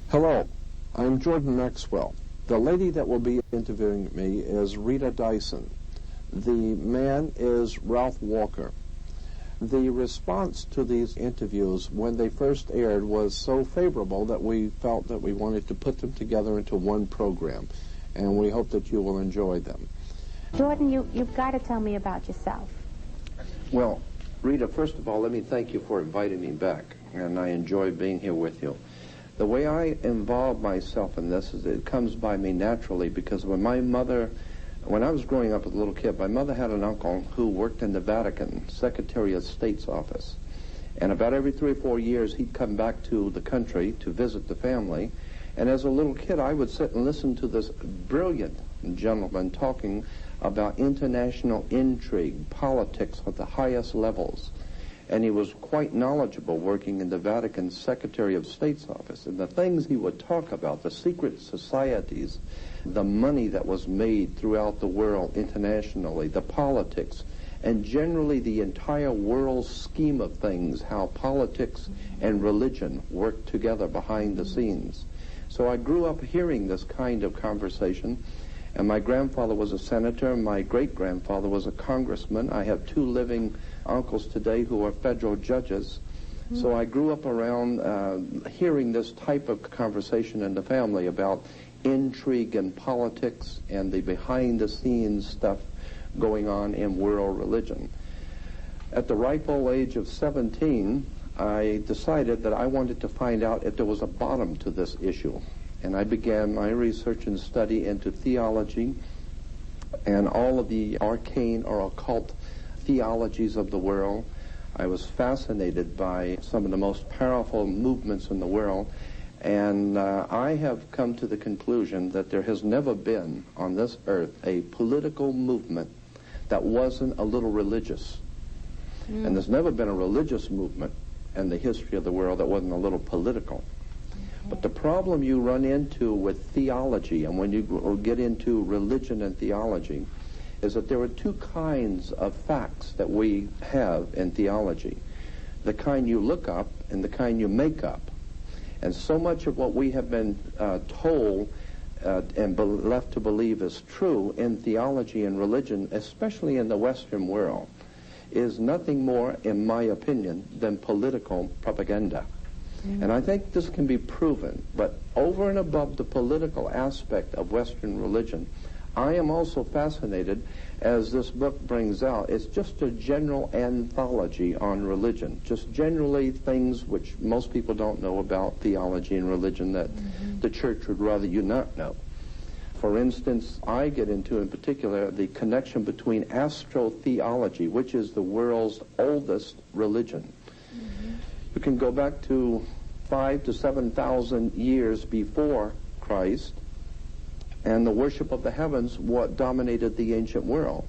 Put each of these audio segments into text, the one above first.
Hello, I'm Jordan Maxwell. The lady that will be interviewing me is Rita Dyson. The man is Ralph Walker. The response to these interviews when they first aired was so favorable that we felt that we wanted to put them together into one program, and we hope that you will enjoy them. Jordan, you've got to tell me about yourself. Well, Rita, first of all, let me thank you for inviting me back, and I enjoy being here with you. The way I involve myself in this is it comes by me naturally because when I was growing up as a little kid, my mother had an uncle who worked in the Vatican, Secretary of State's office. And about every 3 or 4 years, he'd come back to the country to visit the family. And as a little kid, I would sit and listen to this brilliant gentleman talking about international intrigue, politics at the highest levels. And he was quite knowledgeable working in the Vatican Secretary of State's office. And the things he would talk about, the secret societies, the money that was made throughout the world internationally, the politics, and generally the entire world scheme of things, how politics and religion work together behind the scenes. So I grew up hearing this kind of conversation. And my grandfather was a senator. My great-grandfather was a congressman. I have 2 living uncles today who are federal judges. So I grew up around hearing this type of conversation in the family about intrigue and politics and the behind-the-scenes stuff going on in world religion. At the ripe old age of 17, I decided that I wanted to find out if there was a bottom to this issue. And I began my research and study into theology and all of the arcane or occult theologies of the world. I was fascinated by some of the most powerful movements in the world, and I have come to the conclusion that there has never been on this earth a political movement that wasn't a little religious. And there's never been a religious movement in the history of the world that wasn't a little political. But the problem you run into with theology, and when you get into religion and theology, is that there are 2 kinds of facts that we have in theology. The kind you look up and the kind you make up. And so much of what we have been told and left to believe is true in theology and religion, especially in the Western world, is nothing more, in my opinion, than political propaganda. And I think this can be proven, but over and above the political aspect of Western religion, I am also fascinated, as this book brings out, it's just a general anthology on religion, just generally things which most people don't know about theology and religion that the church would rather you not know. For instance, I get into, in particular, the connection between astrotheology, which is the world's oldest religion. You can go back to 5,000 to 7,000 years before Christ, and the worship of the heavens what dominated the ancient world.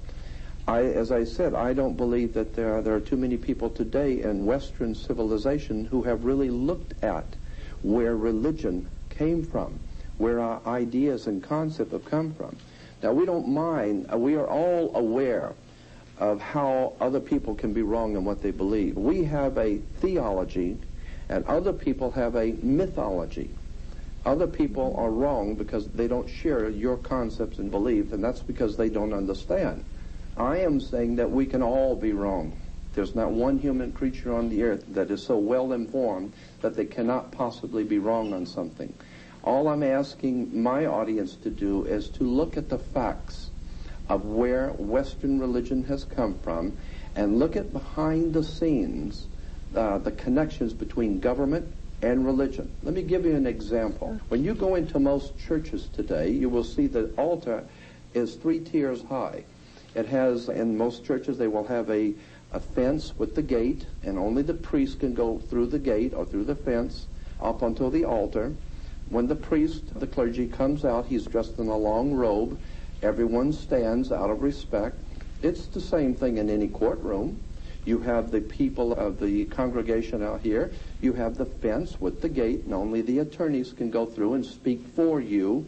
As I said, I don't believe that there are too many people today in Western civilization who have really looked at where religion came from, where our ideas and concepts have come from. Now, we don't mind, we are all aware of how other people can be wrong in what they believe. We have a theology, and other people have a mythology. Other people are wrong because they don't share your concepts and beliefs, and that's because they don't understand. I am saying that we can all be wrong. There's not one human creature on the earth that is so well informed that they cannot possibly be wrong on something. All I'm asking my audience to do is to look at the facts of where Western religion has come from and look at behind the scenes the connections between government and religion. Let me give you an example. When you go into most churches today, you will see the altar is 3 tiers high. It has, in most churches, they will have a fence with the gate, and only the priest can go through the gate or through the fence up until the altar. When the priest, the clergy, comes out, he's dressed in a long robe. Everyone stands out of respect. It's the same thing in any courtroom. You have the people of the congregation out here. You have the fence with the gate, and only the attorneys can go through and speak for you.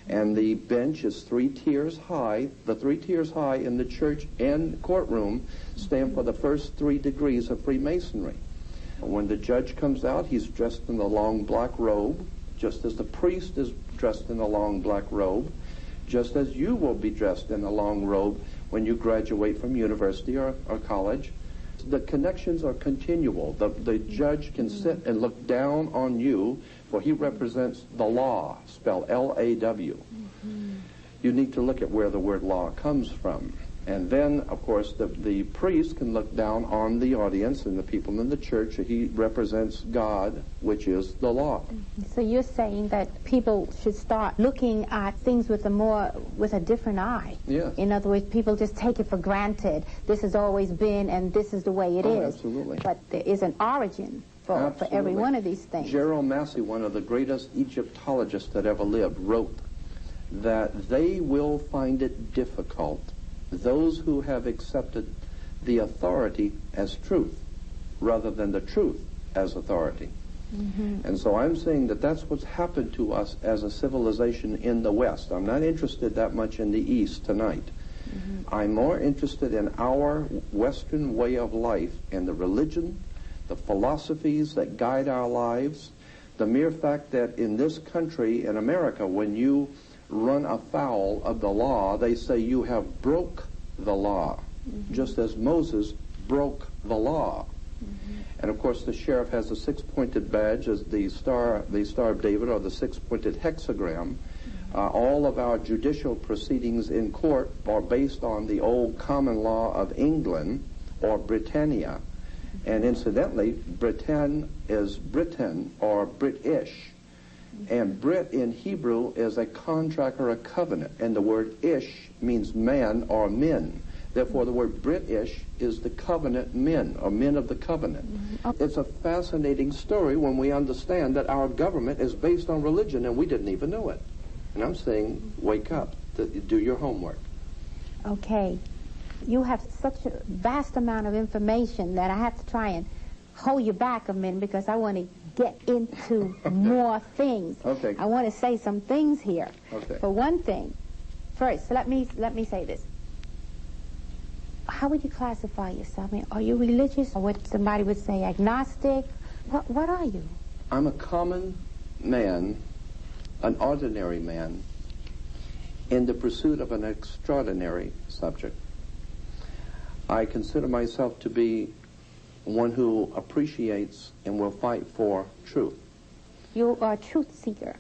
And the bench is 3 tiers high. The 3 tiers high in the church and courtroom stand for the first 3 degrees of Freemasonry. When the judge comes out, he's dressed in the long black robe. just as the priest is dressed in a long black robe, just as you will be dressed in a long robe when you graduate from university or college. The connections are continual. The judge can sit and look down on you, for he represents the law, spelled L-A-W. You need to look at where the word law comes from. And then, of course, the priest can look down on the audience and the people in the church. He represents God, which is the law. So you're saying that people should start looking at things with a different eye. Yes. In other words, people just take it for granted. This has always been, and this is the way it is. Absolutely. But there is an origin for every one of these things. Gerald Massey, one of the greatest Egyptologists that ever lived, wrote that they will find it difficult, those who have accepted the authority as truth rather than the truth as authority. And so I'm saying that that's what's happened to us as a civilization in the West. I'm not interested that much in the East tonight. I'm more interested in our Western way of life and the religion, the philosophies that guide our lives, the mere fact that in this country, in America, when you run afoul of the law, they say you have broke the law, just as Moses broke the law. And of course the sheriff has a six-pointed badge as the Star of David, or the six-pointed hexagram. All of our judicial proceedings in court are based on the old common law of England, or Britannia. And incidentally, Britain is Britain, or British. And Brit in Hebrew is a contract or a covenant, and the word ish means man or men. Therefore, the word British is the covenant men, or men of the covenant. It's a fascinating story when we understand that our government is based on religion, and we didn't even know it. And I'm saying, wake up, do your homework. Okay. You have such a vast amount of information that I have to try and hold you back a minute, because I want to get into more things. Okay. I want to say some things here. Okay. For one thing, first, let me say this. How would you classify yourself? I mean, are you religious, or what somebody would say agnostic? What are you? I'm a common man, an ordinary man, in the pursuit of an extraordinary subject. I consider myself to be one who appreciates and will fight for truth. You are a truth seeker.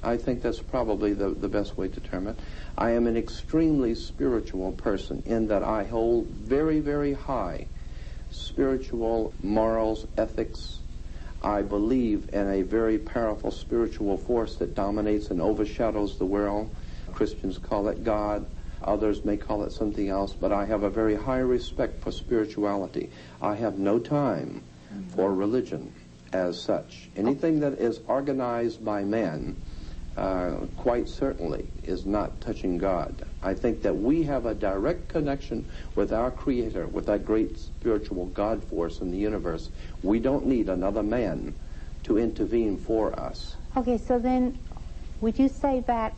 I think that's probably the best way to term it. I am an extremely spiritual person in that I hold very, very high spiritual morals, ethics. I believe in a very powerful spiritual force that dominates and overshadows the world. Christians call it God. Others may call it something else, but I have a very high respect for spirituality. I have no time for religion as such. Anything that is organized by man, quite certainly, is not touching God. I think that we have a direct connection with our Creator, with that great spiritual God force in the universe. We don't need another man to intervene for us. Okay, so then would you say that,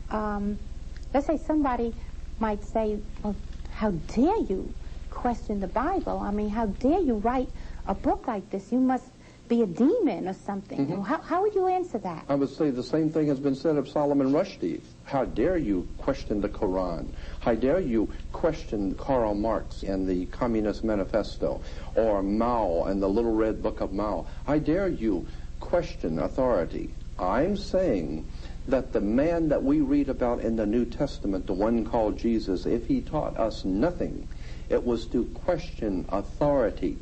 let's say somebody might say, well, how dare you question the Bible? I mean, how dare you write a book like this? You must be a demon or something. How would you answer that? I would say the same thing has been said of Solomon Rushdie. How dare you question the Quran? How dare you question Karl Marx and the Communist Manifesto, or Mao and the Little Red Book of Mao? How dare you question authority? I'm saying that the man that we read about in the New Testament, the one called Jesus, if he taught us nothing, it was to question authority.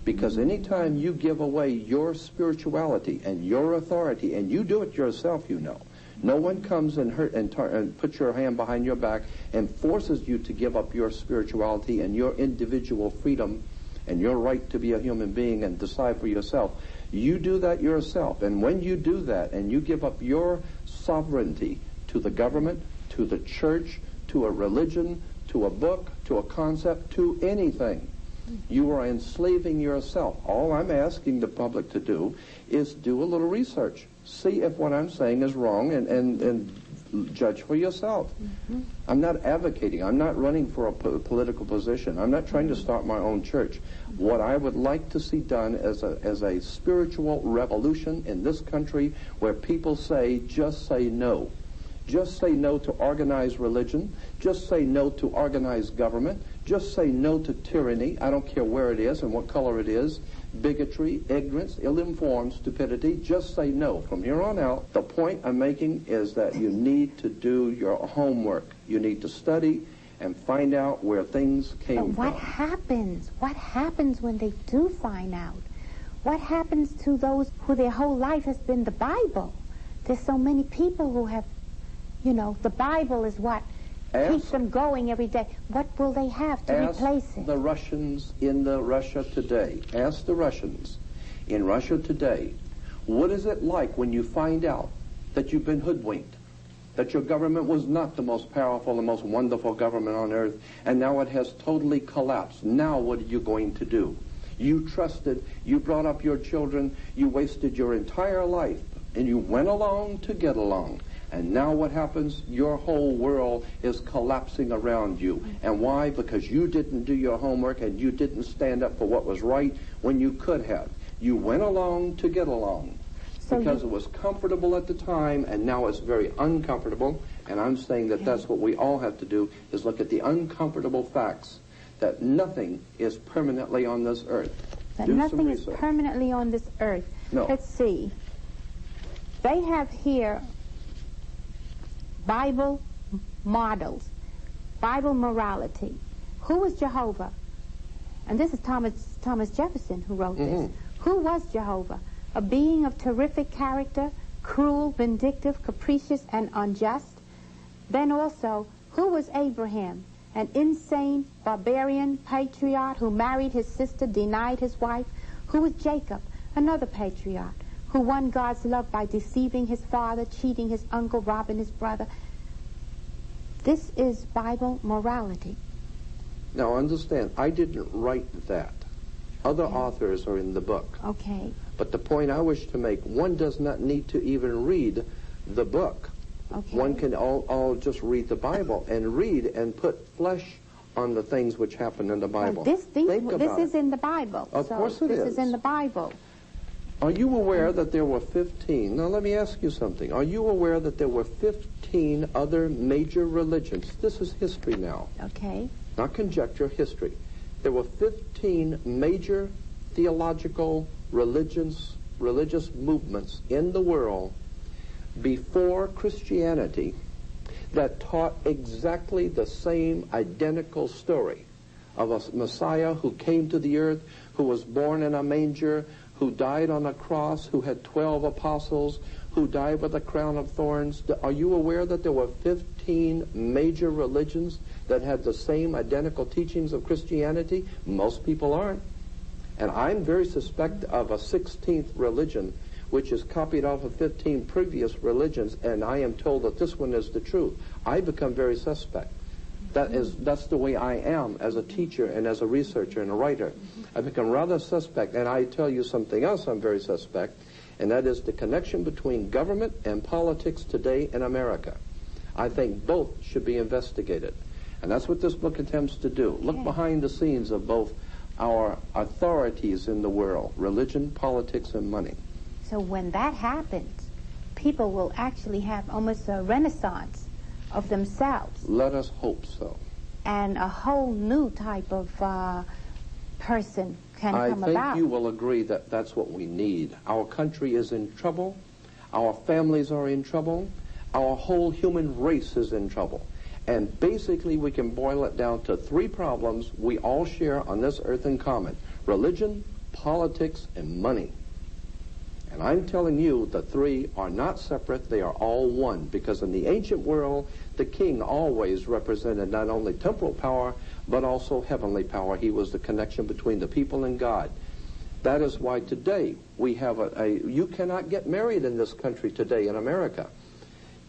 Because anytime you give away your spirituality and your authority, and you do it yourself, you know, no one comes and puts your hand behind your back and forces you to give up your spirituality and your individual freedom and your right to be a human being and decide for yourself. You do that yourself, and when you do that and you give up your sovereignty to the government, to the church, to a religion, to a book, to a concept, to anything, you are enslaving yourself. All I'm asking the public to do is do a little research. See if what I'm saying is wrong, and Judge for yourself. I'm not advocating. I'm not running for a political position. I'm not trying to start my own church. What I would like to see done as a spiritual revolution in this country where people say, just say no. Just say no to organized religion. Just say no to organized government. Just say no to tyranny. I don't care where it is and what color it is. Bigotry, ignorance, ill-informed, stupidity. Just say no. From here on out, the point I'm making is that you need to do your homework. You need to study and find out where things came from. But what happens? What happens when they do find out? What happens to those who their whole life has been the Bible? There's so many people who have, you know, the Bible is what keeps them going every day. What will they have to replace it? Ask the Russians in Russia today. Ask the Russians in Russia today, what is it like when you find out that you've been hoodwinked, that your government was not the most powerful and most wonderful government on earth, and now it has totally collapsed. Now what are you going to do? You trusted, you brought up your children, you wasted your entire life, and you went along to get along. And now what happens? Your whole world is collapsing around you. And why? Because you didn't do your homework and you didn't stand up for what was right when you could have. You went along to get along. Because it was comfortable at the time, and now it's very uncomfortable. And I'm saying that that's what we all have to do, is look at the uncomfortable facts, that nothing is permanently on this earth. That nothing is permanently on this earth. No. Let's see. They have here Bible models, Bible morality. Who was Jehovah? And this is Thomas Jefferson who wrote this. Who was Jehovah? A being of terrific character, cruel, vindictive, capricious, and unjust. Then also, who was Abraham? An insane, barbarian patriarch who married his sister, denied his wife. Who was Jacob? Another patriarch who won God's love by deceiving his father, cheating his uncle, robbing his brother. This is Bible morality. Now understand, I didn't write that. Other authors are in the book. Okay. But the point I wish to make, one does not need to even read the book. Okay. One can all just read the Bible and read and put flesh on the things which happen in the Bible. This is in the Bible. Of course it is. This is in the Bible. Are you aware that there were 15? Now let me ask you something. Are you aware that there were 15 other major religions? This is history now. Okay. Not conjecture, history. There were 15 major theological religious movements in the world before Christianity that taught exactly the same identical story of a Messiah who came to the earth, who was born in a manger, who died on a cross, who had 12 apostles, who died with a crown of thorns. Are you aware that there were 15 major religions that had the same identical teachings of Christianity? Most people aren't. And I'm very suspect of a 16th religion, which is copied off of 15 previous religions, and I am told that this one is the truth. I become very suspect. That's the way I am as a teacher and as a researcher and a writer. I become rather suspect, and I tell you something else I'm very suspect, and that is the connection between government and politics today in America. I think both should be investigated. And that's what this book attempts to do. Look behind the scenes of both our authorities in the world, religion, politics, and money. So when that happens, people will actually have almost a renaissance of themselves. Let us hope so. And a whole new type of person can come about. I think you will agree that that's what we need. Our country is in trouble. Our families are in trouble. Our whole human race is in trouble. And basically we can boil it down to three problems we all share on this earth in common: religion, politics, and money. And I'm telling you the three are not separate, they are all one, because in the ancient world the king always represented not only temporal power but also heavenly power. He was the connection between the people and God. That is why today we have you cannot get married in this country today in America.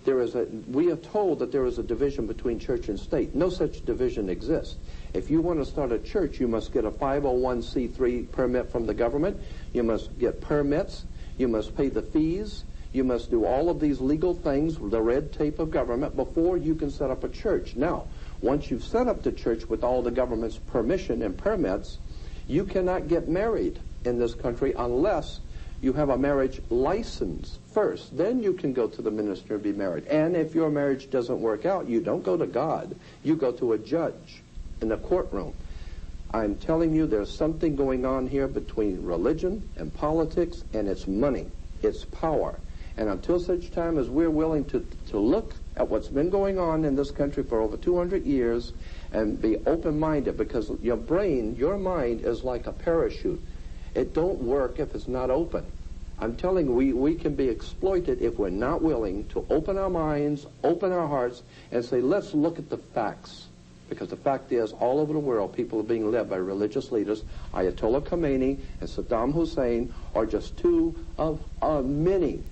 We are told that there is a division between church and state. No such division exists. If you want to start a church, you must get a 501c3 permit from the government. You must get permits. You must pay the fees. You must do all of these legal things, the red tape of government, before you can set up a church. Now, once you've set up the church with all the government's permission and permits, you cannot get married in this country unless you have a marriage license first. Then you can go to the minister and be married. And if your marriage doesn't work out, you don't go to God. You go to a judge in the courtroom. I'm telling you, there's something going on here between religion and politics, and it's money. It's power. And until such time as we're willing to look at what's been going on in this country for over 200 years and be open-minded, because your brain, your mind is like a parachute. It don't work if it's not open. I'm telling you, we can be exploited if we're not willing to open our minds, open our hearts, and say, let's look at the facts. Because the fact is, all over the world, people are being led by religious leaders. Ayatollah Khomeini and Saddam Hussein are just two of many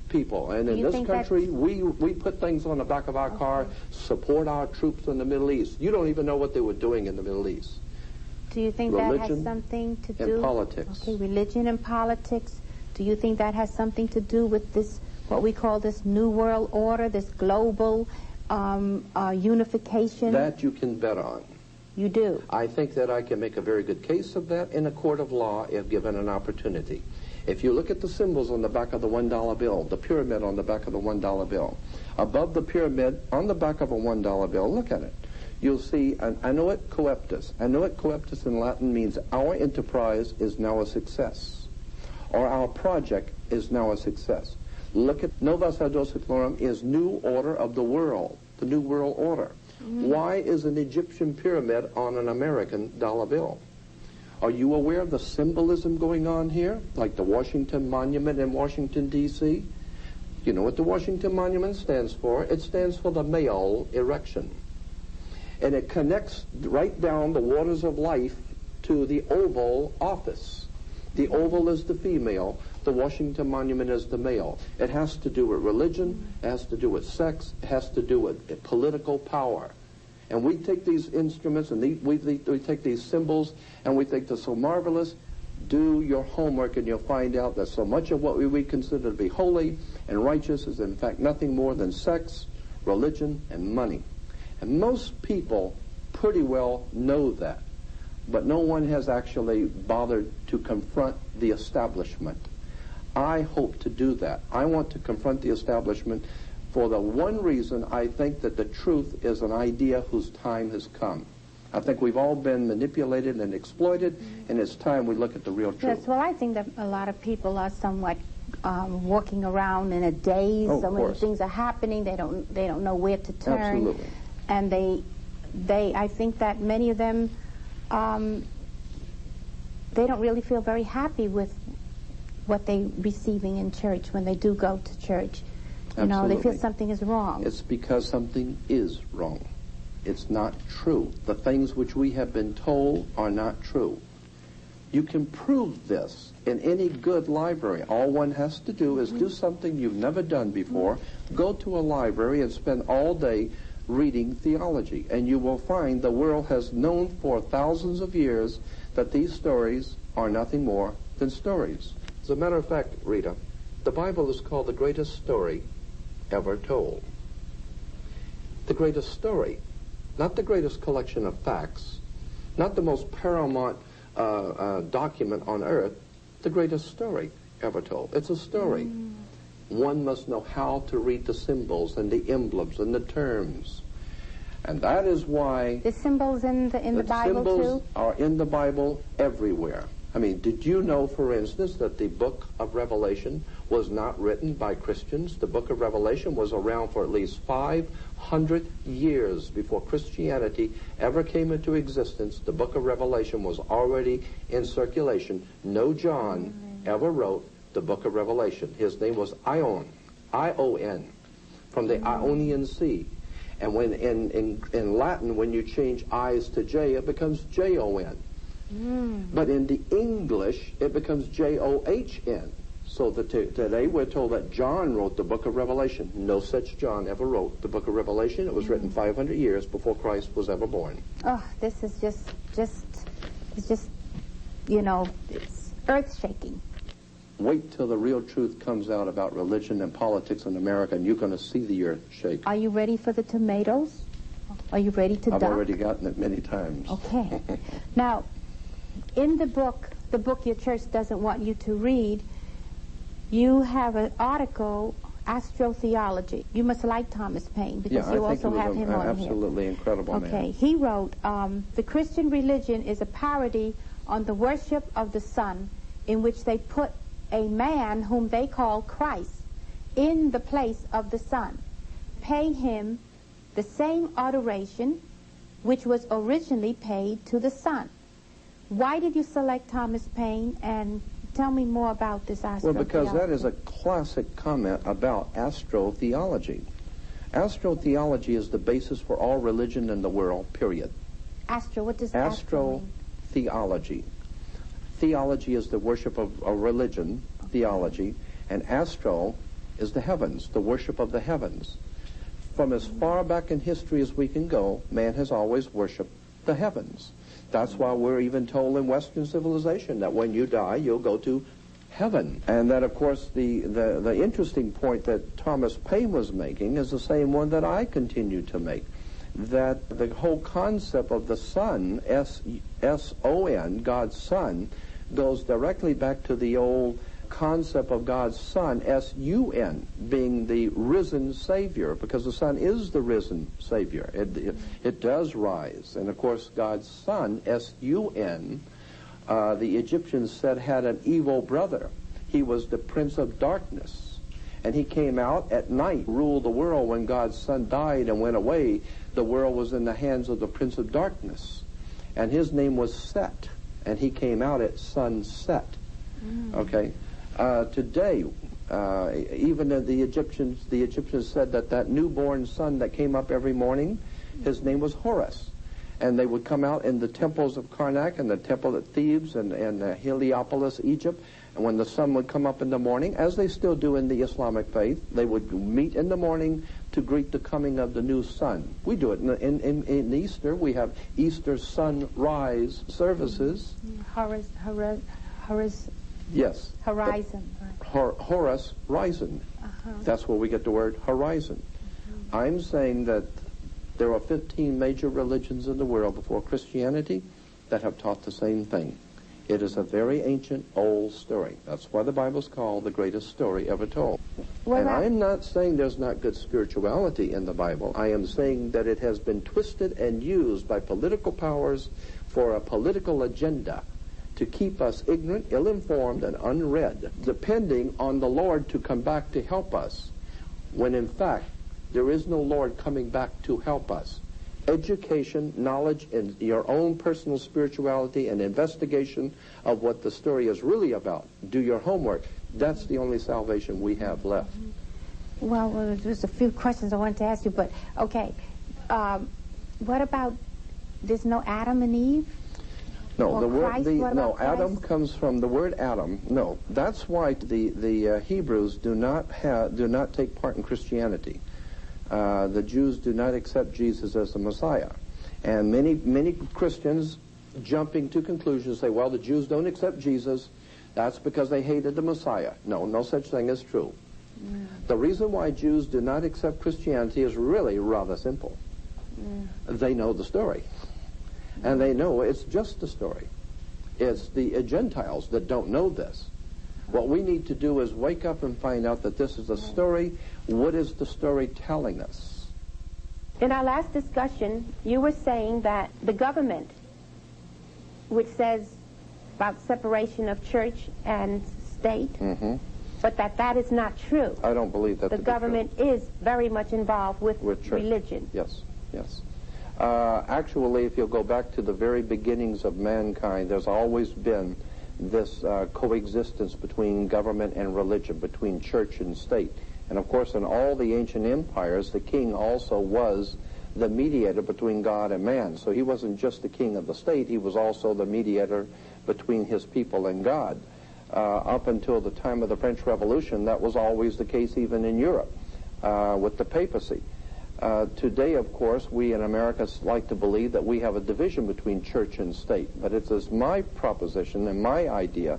people. And in this country, we put things on the back of our car, support our troops in the Middle East. You don't even know what they were doing in the Middle East. Do you think that has something to do? And politics. Okay, religion and politics. Do you think that has something to do with this, what we call this New World Order, this global unification? That you can bet on. You do? I think that I can make a very good case of that in a court of law if given an opportunity. If you look at the symbols on the back of the $1 bill, the pyramid on the back of the $1 bill, above the pyramid on the back of a $1 bill, look at it. You'll see an annuit coeptus. Annuit coeptus in Latin means our enterprise is now a success, or our project is now a success. Look at Nova Sados Seclorum is new order of the world, the new world order. Why is an Egyptian pyramid on an American dollar bill? Are you aware of the symbolism going on here? Like the Washington Monument in Washington, D.C.? You know what the Washington Monument stands for? It stands for the male erection. And it connects right down the waters of life to the Oval Office. The Oval is the female. The Washington Monument is the male. It has to do with religion. It has to do with sex. It has to do with political power. And we take these instruments and we take these symbols and we think they're so marvelous. Do your homework and you'll find out that so much of what we consider to be holy and righteous is in fact nothing more than sex, religion, and money. And most people pretty well know that. But no one has actually bothered to confront the establishment. I hope to do that. I want to confront the establishment for the one reason I think that the truth is an idea whose time has come. I think we've all been manipulated and exploited, and it's time we look at the real truth. Yes, well, I think that a lot of people are somewhat walking around in a daze. So many things are happening. They don't know where to turn. Absolutely. And I think that many of them, they don't really feel very happy with what they're receiving in church when they do go to church. You know, they feel something is wrong. It's because something is wrong. It's not true. The things which we have been told are not true. You can prove this in any good library. All one has to do is do something you've never done before. Go to a library and spend all day reading theology, and you will find the world has known for thousands of years that these stories are nothing more than stories. As a matter of fact, Rita, the Bible is called the greatest story ever told. The greatest story, not the greatest collection of facts, not the most paramount document on earth, the greatest story ever told. It's a story. One must know how to read the symbols and the emblems and the terms. And that is why the symbols in the Bible symbols too are in the Bible everywhere. I mean, did you know, for instance, that the book of Revelation was not written by Christians? The book of Revelation was around for at least 500 years before Christianity ever came into existence. The book of Revelation was already in circulation. No John ever wrote the book of Revelation. His name was Ion, I-O-N, from the Ionian Sea. And when in Latin, when you change I's to J, it becomes J-O-N. But in the English, it becomes J-O-H-N. So today we're told that John wrote the book of Revelation. No such John ever wrote the book of Revelation. It was written 500 years before Christ was ever born. Oh, this is just, you know, it's earth-shaking. wait till the real truth comes out about religion and politics in America, and you're going to see the earth shake. Are you ready for the tomatoes? Are you ready to I've duck? already gotten it many times. Okay. Now, in the book your church doesn't want you to read, you have an article, Astrotheology. You must like Thomas Paine, because you also have him on here. Absolutely incredible man. Okay. He wrote, the Christian religion is a parody on the worship of the sun, in which they put a man whom they call Christ in the place of the sun, pay him the same adoration which was originally paid to the sun. Why did you select Thomas Paine, and tell me more about this astrotheology? Well, because that is a classic comment about astrotheology. Astrotheology is the basis for all religion in the world, period. What does astro mean? Theology. Theology is the worship of a religion, theology, and astro is the heavens, the worship of the heavens. From as far back in history as we can go, man has always worshipped the heavens. That's why we're even told in Western civilization that when you die, you'll go to heaven. And that, of course, the interesting point that Thomas Paine was making is the same one that I continue to make, that the whole concept of the Son, S-O-N, God's Son, goes directly back to the old concept of God's Son, S-U-N, being the risen Savior, because the Son is the risen Savior. It does rise. And, of course, God's Son, S-U-N, the Egyptians said had an evil brother. He was the Prince of Darkness. And he came out at night, ruled the world. When God's Son died and went away, the world was in the hands of the Prince of Darkness. And his name was Set. And he came out at sunset. Okay? Today, even the Egyptians said that newborn son that came up every morning, his name was Horus. And they would come out in the temples of Karnak and the temple at Thebes and Heliopolis, Egypt. And when the sun would come up in the morning, as they still do in the Islamic faith, they would meet in the morning to greet the coming of the new sun. We do it in Easter. We have Easter sunrise services. Horus. Yes. Horizon. Horus Rising. That's where we get the word horizon. I'm saying that there are 15 major religions in the world before Christianity that have taught the same thing. It is a very ancient, old story. That's why the Bible's called the greatest story ever told. And I'm not saying there's not good spirituality in the Bible. I am saying that it has been twisted and used by political powers for a political agenda to keep us ignorant, ill-informed, and unread, depending on the Lord to come back to help us, when in fact there is no Lord coming back to help us. Education, knowledge, and your own personal spirituality and investigation of what the story is really about. Do your homework. That's the only salvation we have left. Well, there's a few questions I wanted to ask you, but okay. What about, there's no Adam and Eve? No, Christ? Adam comes from the word Adam. No, that's why the Hebrews do not take part in Christianity. The Jews do not accept Jesus as the Messiah, and many Christians, jumping to conclusions, say, well, the Jews don't accept Jesus. That's because they hated the Messiah. No such thing is true. The reason why Jews do not accept Christianity is really rather simple. They know the story. And they know it's just a story. It's the Gentiles that don't know this. What we need to do is wake up and find out that this is a story. What is the story telling us? In our last discussion, you were saying that the government, which says about separation of church and state, but that is not true. I don't believe that. The government is very much involved with religion. Yes. Actually, if you'll go back to the very beginnings of mankind, there's always been this coexistence between government and religion, between church and state. And of course, in all the ancient empires, the king also was the mediator between God and man. So he wasn't just the king of the state, he was also the mediator between his people and God. Up until the time of the French Revolution, that was always the case even in Europe with the papacy. Today, of course, we in America like to believe that we have a division between church and state. But it is my proposition and my idea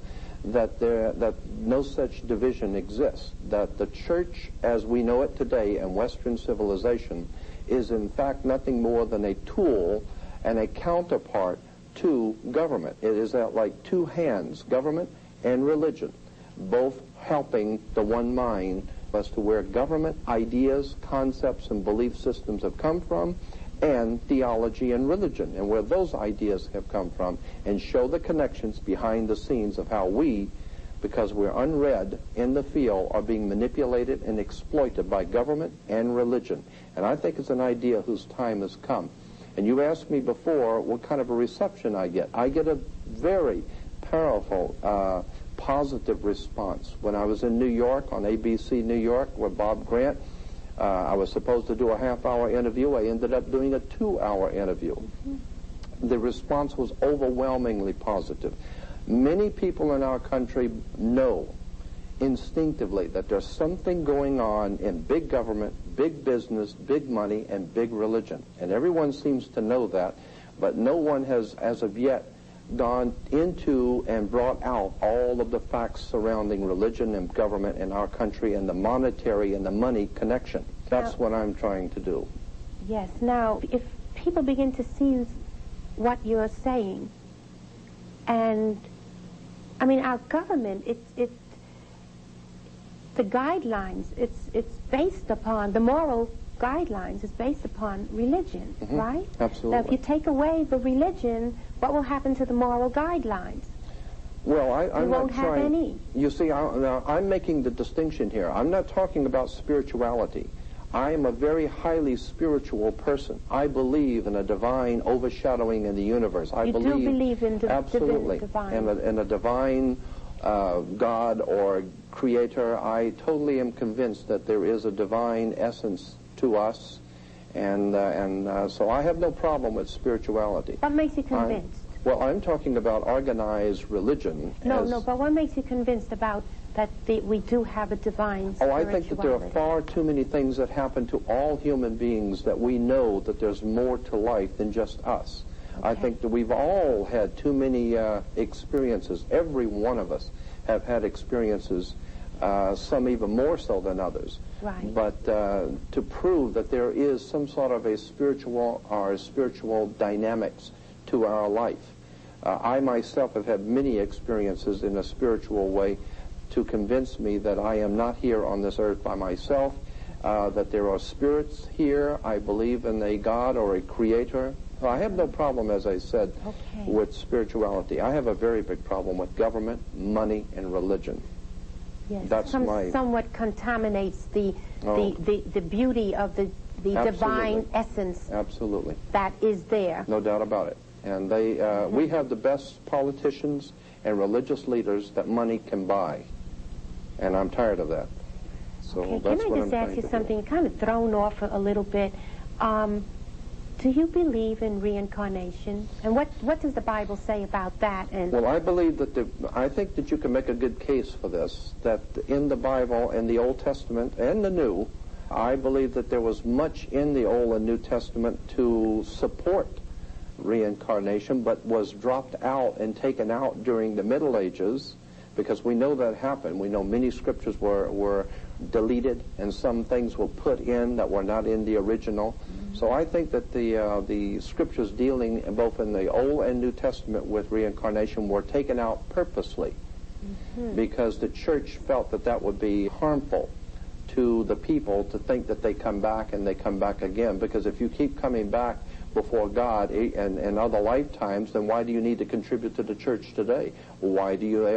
that no such division exists, that the church as we know it today in Western civilization is in fact nothing more than a tool and a counterpart to government. It is like two hands, government and religion, both helping the one mind as to where government ideas, concepts, and belief systems have come from, and theology and religion, and where those ideas have come from, and show the connections behind the scenes of how we, because we're unread in the field, are being manipulated and exploited by government and religion. And I think it's an idea whose time has come. And you asked me before what kind of a reception I get. I get a very powerful, positive response. When I was in New York, on ABC New York, with Bob Grant, I was supposed to do a half-hour interview. I ended up doing a 2-hour interview. The response was overwhelmingly positive. Many people in our country know instinctively that there's something going on in big government, big business, big money, and big religion. And everyone seems to know that, but no one has, as of yet, gone into and brought out all of the facts surrounding religion and government in our country and the monetary and the money connection. That's what I'm trying to do. Yes. Now, if people begin to see what you're saying, and I mean, our government, the guidelines, it's based upon, the moral guidelines is based upon religion, right? Absolutely. Now, if you take away the religion, what will happen to the moral guidelines? Well, I'm won't not have trying. any. You see, I'm making the distinction here. I'm not talking about spirituality. I am a very highly spiritual person. I believe in a divine overshadowing in the universe. I do believe in the absolutely divine. In a divine God or creator. I totally am convinced that there is a divine essence to us, and so I have no problem with spirituality. What makes you convinced? Well, I'm talking about organized religion. No, but what makes you convinced about that we do have a divine spirituality? Oh, I think that there are far too many things that happen to all human beings that we know that there's more to life than just us. Okay. I think that we've all had too many experiences. Every one of us have had experiences, some even more so than others. Right. But to prove that there is some sort of a spiritual dynamics to our life. I myself have had many experiences in a spiritual way to convince me that I am not here on this earth by myself, that there are spirits here. I believe in a God or a creator. I have no problem, as I said, with spirituality. I have a very big problem with government, money, and religion. Yes, that's somewhat contaminates the beauty of the divine essence. Absolutely. That is there. No doubt about it. And we have the best politicians and religious leaders that money can buy. And I'm tired of that. So that's can I just ask you something kind of thrown off a little bit? Do you believe in reincarnation? And what does the Bible say about that? And well, I believe that I think that you can make a good case for this, that in the Bible, in the Old Testament and the New, I believe that there was much in the Old and New Testament to support reincarnation, but was dropped out and taken out during the Middle Ages, because we know that happened. We know many scriptures were deleted, and some things were put in that were not in the original. So I think that the scriptures dealing both in the Old and New Testament with reincarnation were taken out purposely, because the church felt that that would be harmful to the people to think that they come back and they come back again. Because if you keep coming back before God in other lifetimes, then why do you need to contribute to the church today? Why do you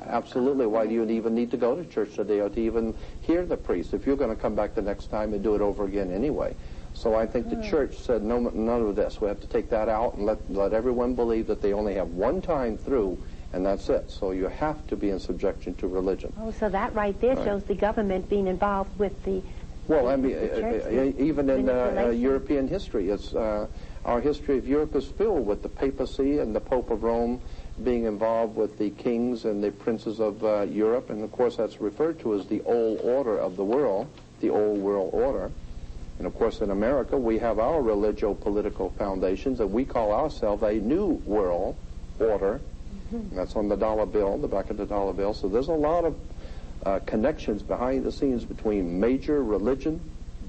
absolutely? Why do you even need to go to church today or to even hear the priest if you're going to come back the next time and do it over again anyway? So I think the church said no, none of this. We have to take that out and let everyone believe that they only have one time through, and that's it. So you have to be in subjection to religion. Oh, so that right there shows the government being involved with the. Well, I mean, even in European history, our history of Europe is filled with the papacy and the Pope of Rome being involved with the kings and the princes of Europe, and of course that's referred to as the old order of the world, the old world order. And of course in America we have our religio-political foundations, and we call ourselves a new world order. That's on the dollar bill, the back of the dollar bill. So there's a lot of connections behind the scenes between major religion,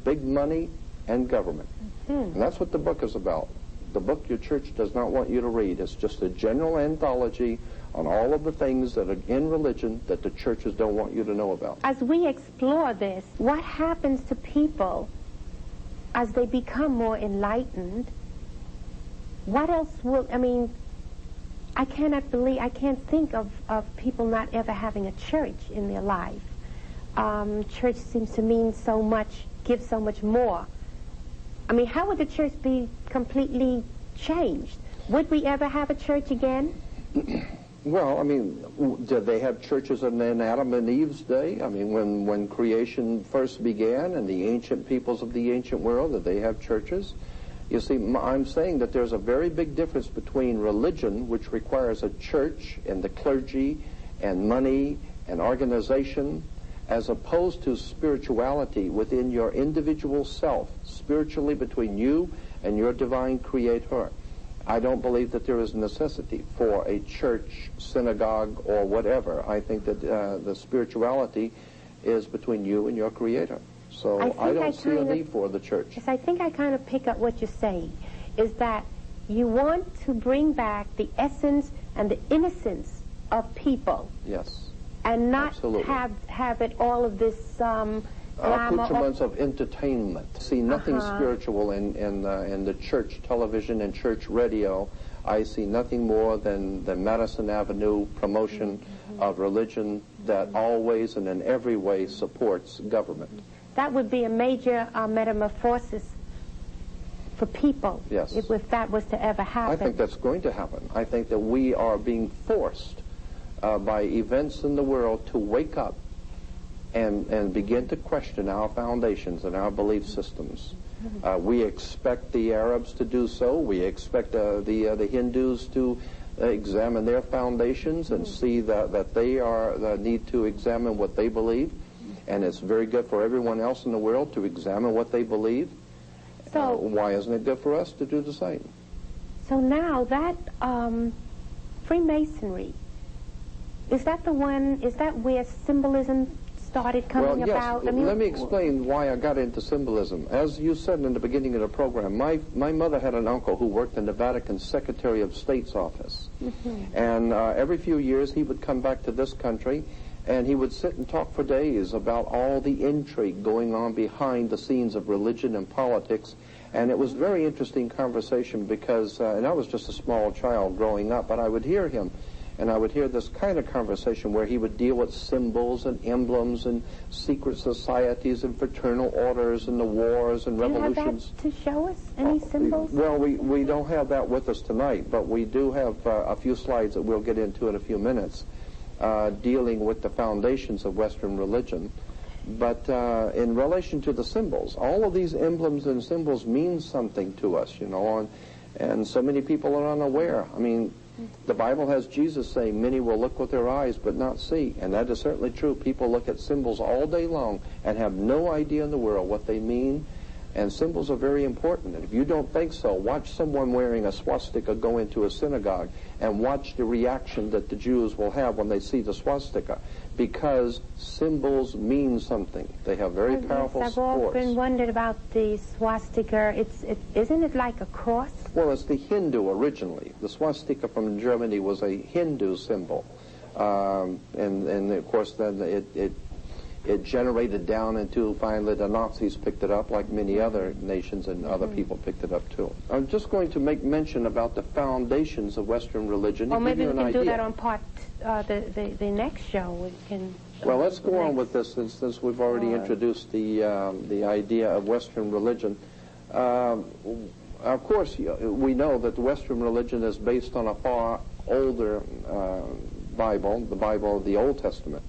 big money, and government. And that's what the book is about. The book your church does not want you to read. It's just a general anthology on all of the things that are in religion that the churches don't want you to know about. As we explore this, what happens to people as they become more enlightened? What else will, I mean, I can't think of people not ever having a church in their life. Church seems to mean so much, give so much more. I mean, how would the church be completely changed? Would we ever have a church again? Well, I mean, did they have churches in Adam and Eve's day? I mean, when creation first began and the ancient peoples of the ancient world, did they have churches? You see, I'm saying that there's a very big difference between religion, which requires a church and the clergy and money and organization, as opposed to spirituality within your individual self, spiritually between you and your divine creator. I don't believe that there is necessity for a church, synagogue, or whatever. I think that the spirituality is between you and your creator. So I don't see a need for the church. Yes, I think I kind of pick up what you're saying, is that you want to bring back the essence and the innocence of people. Yes. And not Absolutely. have it all of this accoutrements of entertainment. See nothing spiritual in the church television and church radio. I see nothing more than the Madison Avenue promotion of religion that always and in every way supports government. That would be a major metamorphosis for people. Yes. If that was to ever happen. I think that's going to happen. I think that we are being forced by events in the world to wake up and begin to question our foundations and our belief systems. We expect the Arabs to do so. We expect the Hindus to examine their foundations and see that they need to examine what they believe. And it's very good for everyone else in the world to examine what they believe. So why isn't it good for us to do the same? So now that Freemasonry, is that where symbolism started coming about? I mean, let me explain why I got into symbolism. As you said in the beginning of the program, my mother had an uncle who worked in the Vatican Secretary of State's office. And every few years he would come back to this country and he would sit and talk for days about all the intrigue going on behind the scenes of religion and politics. And it was a very interesting conversation because, and I was just a small child growing up, but I would hear him. And I would hear this kind of conversation where he would deal with symbols and emblems and secret societies and fraternal orders and the wars and revolutions. Do you have that to show us, any symbols? Well, we don't have that with us tonight, but we do have a few slides that we'll get into in a few minutes dealing with the foundations of Western religion. But in relation to the symbols, all of these emblems and symbols mean something to us, you know, and so many people are unaware. I mean, the Bible has Jesus saying, many will look with their eyes but not see. And that is certainly true. People look at symbols all day long and have no idea in the world what they mean. And symbols are very important. And if you don't think so, watch someone wearing a swastika go into a synagogue and watch the reaction that the Jews will have when they see the swastika. Because symbols mean something. They have very powerful I've supports. often wondered about the swastika. Isn't it like a cross? Well, it's the Hindu originally. The swastika from Germany was a Hindu symbol. And of course, then it generated down into, finally, the Nazis picked it up, like many other nations, and other people picked it up, too. I'm just going to make mention about the foundations of Western religion. Or maybe we can do that on part, the next show. We can. Well, let's go on with this since we've already introduced the idea of Western religion. Of course, we know that the Western religion is based on a far older Bible, the Bible of the Old Testament.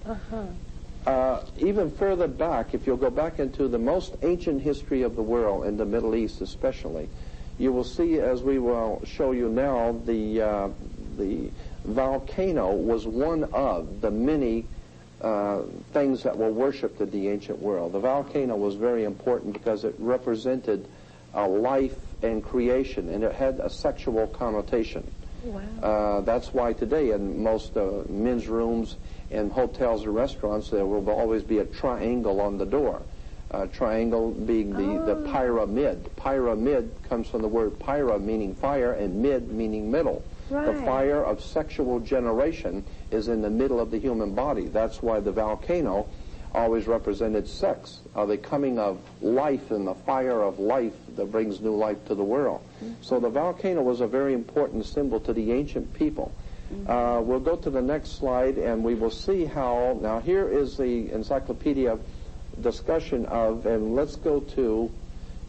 Even further back, if you'll go back into the most ancient history of the world, in the Middle East especially, you will see, as we will show you now, the volcano was one of the many things that were worshipped in the ancient world. The volcano was very important because it represented life and creation, and it had a sexual connotation. Wow. That's why today in most men's rooms and hotels or restaurants there will always be a triangle on the door. Triangle being the pyramid. Pyramid comes from the word pyra, meaning fire, and mid, meaning middle. Right. The fire of sexual generation is in the middle of the human body. That's why the volcano always represented sex, the coming of life and the fire of life that brings new life to the world. So the volcano was a very important symbol to the ancient people. We'll go to the next slide and we will see how, now here is the encyclopedia discussion of, and let's go to,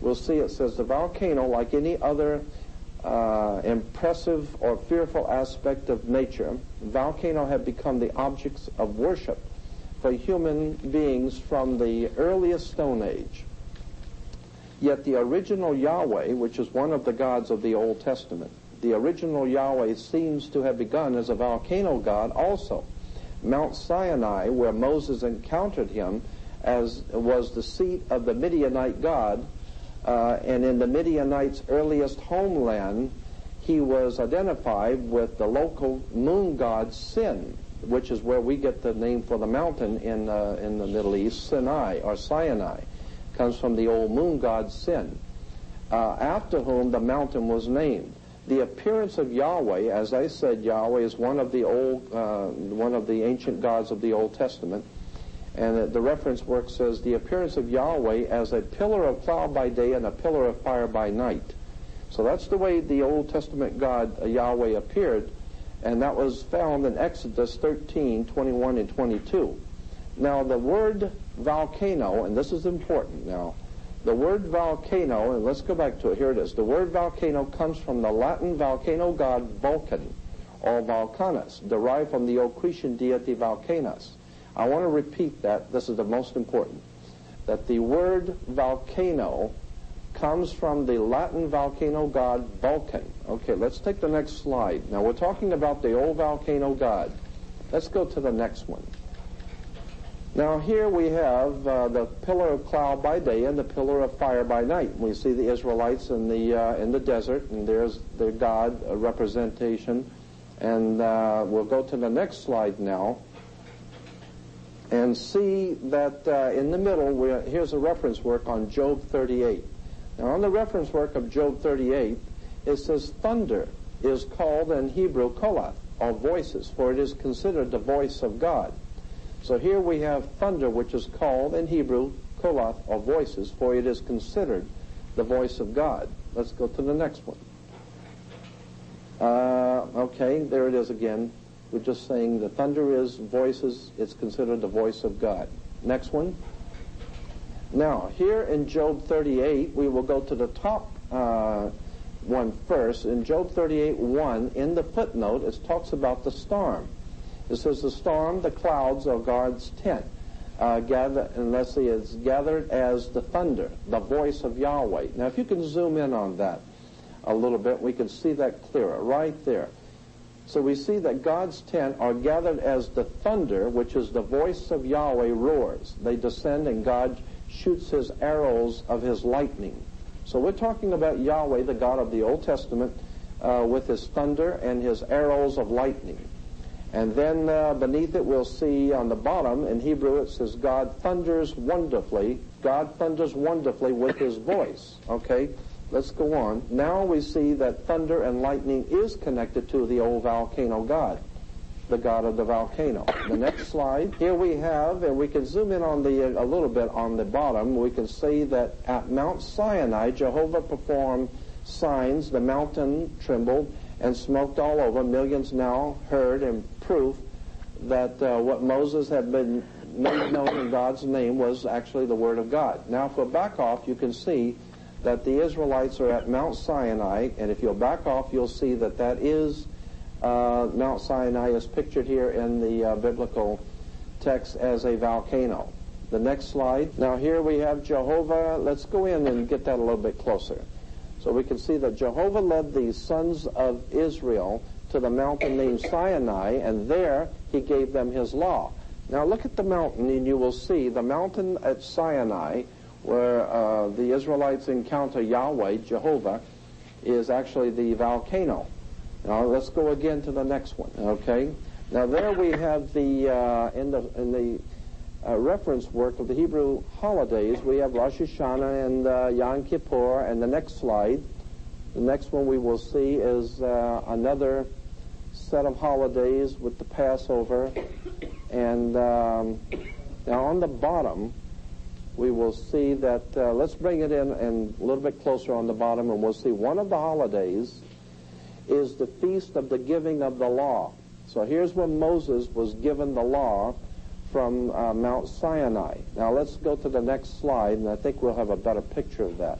we'll see it says the volcano, like any other impressive or fearful aspect of nature, volcano have become the objects of worship for human beings from the earliest Stone Age. Yet the original Yahweh, which is one of the gods of the Old Testament, the original Yahweh seems to have begun as a volcano god also. Mount Sinai, where Moses encountered him, as was the seat of the Midianite god, and in the Midianites' earliest homeland, he was identified with the local moon god Sin, which is where we get the name for the mountain in the Middle East, Sinai or Sinai. Comes from the old moon god Sin, after whom the mountain was named. The appearance of Yahweh, as I said, Yahweh is one of the ancient gods of the Old Testament. And the reference work says, the appearance of Yahweh as a pillar of cloud by day and a pillar of fire by night. So that's the way the Old Testament God, Yahweh, appeared, and that was found in Exodus 13, 21 and 22. Now the word volcano, and this is important now, the word volcano, and let's go back to it, here it is. The word volcano comes from the Latin volcano god Vulcan, or Vulcanus, derived from the old Cretan deity Vulcanus. I want to repeat that. This is the most important. That the word volcano comes from the Latin volcano god Vulcan. Okay, let's take the next slide. Now we're talking about the old volcano god. Let's go to the next one. Now here we have the pillar of cloud by day and the pillar of fire by night. We see the Israelites in the desert, and there's their god representation. And we'll go to the next slide now and see that in the middle, here's a reference work on Job 38. Now on the reference work of Job 38, it says thunder is called in Hebrew kolath, or voices, for it is considered the voice of God. So here we have thunder, which is called in Hebrew kolath, or voices, for it is considered the voice of God. Let's go to the next one. Okay, there it is again. We're just saying the thunder is voices, it's considered the voice of God. Next one. Now, here in Job 38, we will go to the top one first. In Job 38:1, in the footnote, it talks about the storm. It says the storm, the clouds, are God's tent. And let's see, it's gathered as the thunder, the voice of Yahweh. Now, if you can zoom in on that a little bit, we can see that clearer right there. So we see that God's tent are gathered as the thunder, which is the voice of Yahweh, roars. They descend and God shoots his arrows of his lightning. So we're talking about Yahweh, the God of the Old Testament, with his thunder and his arrows of lightning. And then beneath it we'll see on the bottom, in Hebrew it says God thunders wonderfully. God thunders wonderfully with his voice. Okay? Let's go on. Now we see that thunder and lightning is connected to the old volcano god, the god of the volcano. The next slide. Here we have, and we can zoom in on a little bit on the bottom. We can see that at Mount Sinai, Jehovah performed signs. The mountain trembled and smoked all over. Millions now heard in proof that what Moses had been made known in God's name was actually the word of God. Now, if we back off, you can see that the Israelites are at Mount Sinai, and if you'll back off, you'll see that that is Mount Sinai is pictured here in the biblical text as a volcano. The next slide. Now here we have Jehovah. Let's go in and get that a little bit closer. So we can see that Jehovah led the sons of Israel to the mountain named Sinai, and there he gave them his law. Now look at the mountain, and you will see the mountain at Sinai, where the Israelites encounter Yahweh, Jehovah, is actually the volcano. Now let's go again to the next one, okay? Now there we have the, in the reference work of the Hebrew holidays, we have Rosh Hashanah and Yom Kippur, and the next slide, the next one we will see is another set of holidays with the Passover. And now on the bottom, we will see that, let's bring it in and a little bit closer on the bottom, and we'll see one of the holidays is the Feast of the Giving of the Law. So here's when Moses was given the law from Mount Sinai. Now let's go to the next slide, and I think we'll have a better picture of that.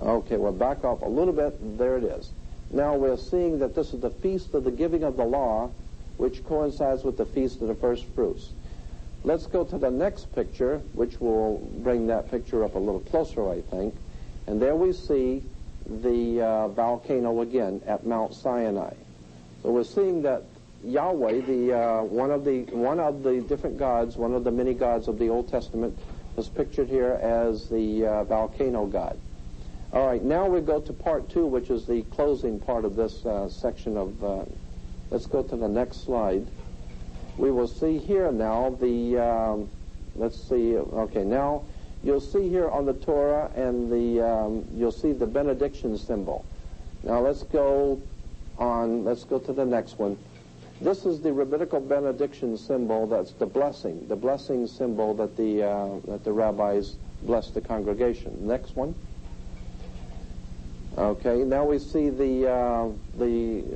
Okay, we'll back off a little bit. There it is. Now we're seeing that this is the Feast of the Giving of the Law, which coincides with the Feast of the First Fruits. Let's go to the next picture, which will bring that picture up a little closer, I think. And there we see the volcano again at Mount Sinai. So we're seeing that Yahweh, one of the different gods, one of the many gods of the Old Testament, is pictured here as the volcano god. All right, now we go to part 2, which is the closing part of this section of. Let's go to the next slide. We will see here now the. Let's see. Okay, now you'll see here on the Torah and the you'll see the benediction symbol. Now let's go on. Let's go to the next one. This is the rabbinical benediction symbol. That's the blessing symbol that the rabbis bless the congregation. Next one. Okay, now we see the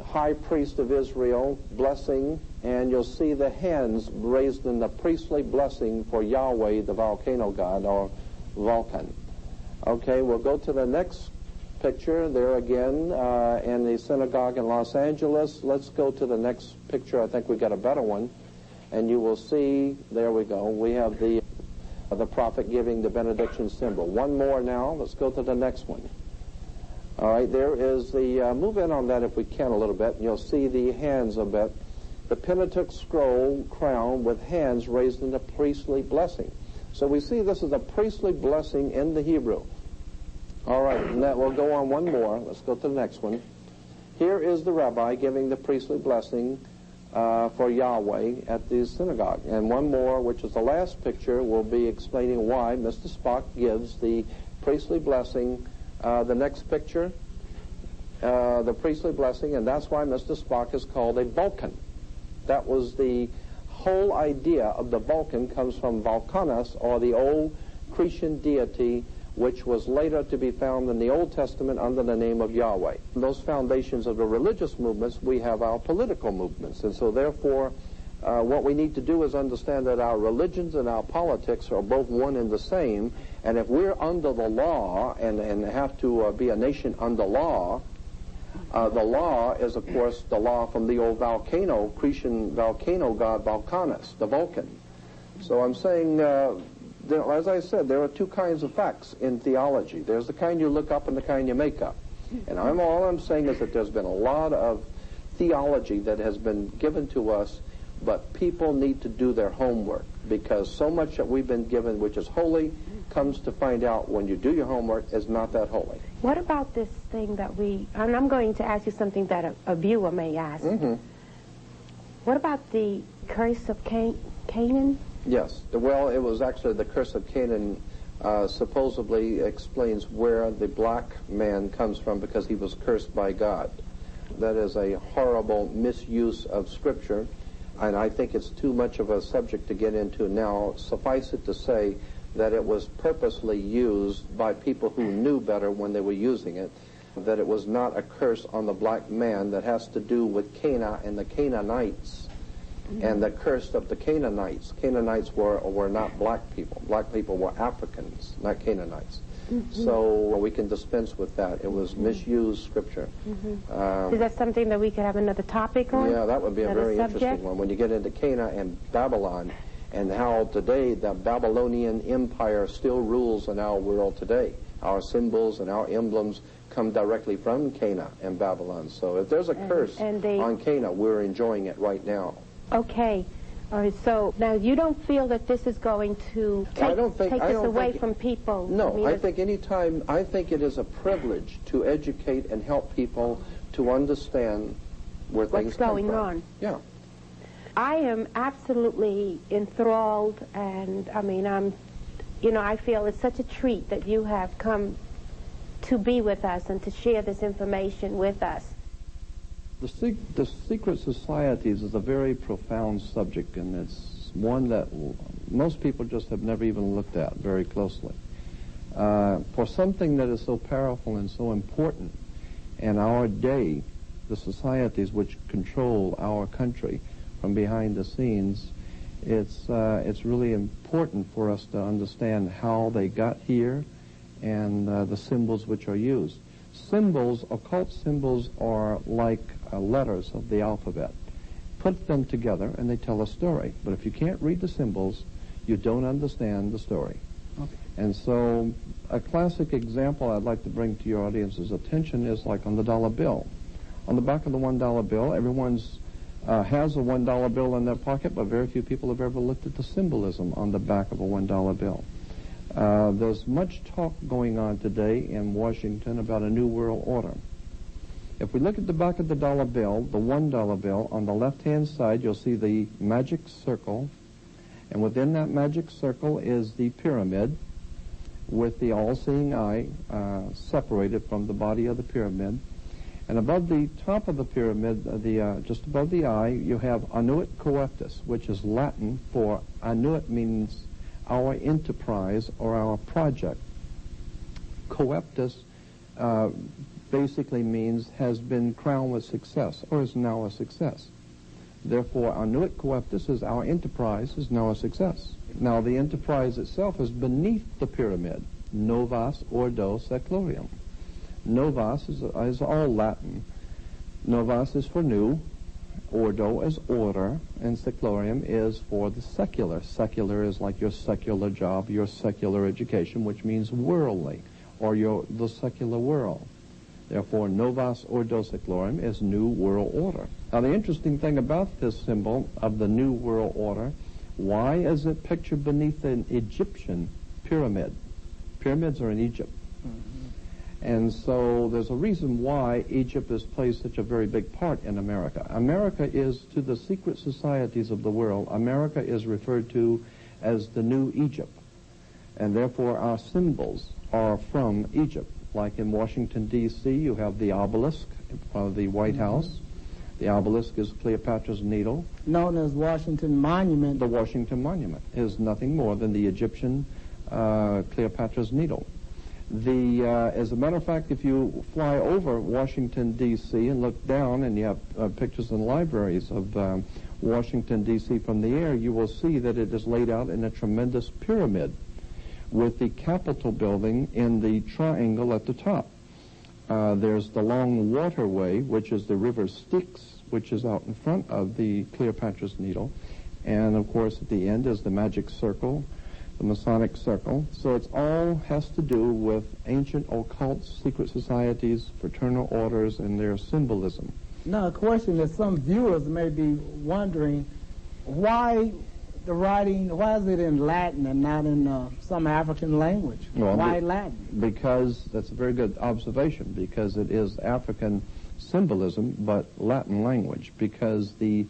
high priest of Israel blessing, and you'll see the hands raised in the priestly blessing for Yahweh, the volcano god, or Vulcan. Okay, we'll go to the next picture there again in the synagogue in Los Angeles. Let's go to the next picture. I think we got a better one. And you will see, there we go, we have the prophet giving the benediction symbol. One more now. Let's go to the next one. All right, there is the, move in on that if we can a little bit, and you'll see the hands a bit. The Pentateuch scroll crown with hands raised in the priestly blessing. So we see this is a priestly blessing in the Hebrew. All right, and that we'll go on one more. Let's go to the next one. Here is the rabbi giving the priestly blessing for Yahweh at the synagogue. And one more, which is the last picture, will be explaining why Mr. Spock gives the priestly blessing. The next picture, the priestly blessing, and that's why Mr. Spock is called a Vulcan. That was the whole idea of the Vulcan, comes from Vulcanus, or the old Cretan deity, which was later to be found in the Old Testament under the name of Yahweh. In those foundations of the religious movements, we have our political movements, and so therefore what we need to do is understand that our religions and our politics are both one and the same, and if we're under the law and have to be a nation under law, the law is, of course, the law from the old volcano, Cretan volcano god Vulcanus, the Vulcan. So I'm saying, as I said, there are two kinds of facts in theology. There's the kind you look up and the kind you make up. And all I'm saying is that there's been a lot of theology that has been given to us, but people need to do their homework, because so much that we've been given, which is holy, comes to find out when you do your homework is not that holy. What about this thing that and I'm going to ask you something that a viewer may ask. Mm-hmm. What about the curse of Canaan? Yes. Well, it was actually the curse of Canaan supposedly explains where the black man comes from, because he was cursed by God. That is a horrible misuse of Scripture, and I think it's too much of a subject to get into now. Suffice it to say that it was purposely used by people who knew better when they were using it, that it was not a curse on the black man that has to do with Canaan and the Canaanites. Mm-hmm. And the curse of the Canaanites. Canaanites were not black people. Black people were Africans, not Canaanites. Mm-hmm. So we can dispense with that. It was misused Scripture. Mm-hmm. Is that something that we could have another topic on? Yeah, that would be a very interesting one. When you get into Canaan and Babylon, and how today the Babylonian Empire still rules in our world today. Our symbols and our emblems come directly from Canaan and Babylon. So if there's a curse on Canaan, we're enjoying it right now. Okay. All right, so now you don't feel that this is going to take this away from people? No, I think it is a privilege to educate and help people to understand where things come going from. on. Yeah. I am absolutely enthralled, and I mean, I feel it's such a treat that you have come to be with us and to share this information with us. The secret societies is a very profound subject, and it's one that most people just have never even looked at very closely. For something that is so powerful and so important in our day, the societies which control our country from behind the scenes, it's really important for us to understand how they got here and the symbols which are used. Symbols, occult symbols, are like letters of the alphabet. Put them together and they tell a story. But if you can't read the symbols, you don't understand the story. Okay. And so a classic example I'd like to bring to your audience's attention is like on the dollar bill. On the back of the $1 bill, everyone's has a $1 bill in their pocket, but very few people have ever looked at the symbolism on the back of a $1 bill. There's much talk going on today in Washington about a new world order. If we look at the back of the dollar bill, the $1 bill, on the left-hand side you'll see the magic circle, and within that magic circle is the pyramid with the all-seeing eye separated from the body of the pyramid. And above the top of the pyramid, just above the eye, you have annuit coeptus, which is Latin for annuit means our enterprise or our project. Coeptus basically means has been crowned with success or is now a success. Therefore, annuit coeptus is our enterprise is now a success. Now, the enterprise itself is beneath the pyramid, novas ordo seclorium. Novas is all Latin. Novas is for new, ordo is order, and seclorium is for the secular. Secular is like your secular job, your secular education, which means worldly, or the secular world. Therefore, novas ordo seclorium is new world order. Now, the interesting thing about this symbol of the new world order, why is it pictured beneath an Egyptian pyramid? Pyramids are in Egypt. And so there's a reason why Egypt has played such a very big part in America. America is, to the secret societies of the world, America is referred to as the new Egypt. And therefore our symbols are from Egypt. Like in Washington, D.C., you have the obelisk of the White House. The obelisk is Cleopatra's Needle. Known as Washington Monument. The Washington Monument is nothing more than the Egyptian Cleopatra's Needle. As a matter of fact, if you fly over Washington, D.C. and look down, and you have pictures in libraries of Washington, D.C. from the air, you will see that it is laid out in a tremendous pyramid with the Capitol building in the triangle at the top. There's the long waterway, which is the River Styx, which is out in front of the Cleopatra's Needle. And, of course, at the end is the magic circle, the Masonic circle. So it's all has to do with ancient occult secret societies, fraternal orders, and their symbolism. Now, a question that some viewers may be wondering, why the writing, why is it in Latin and not in some African language? Well, why Latin? Because, that's a very good observation, because it is African symbolism, but Latin language, because the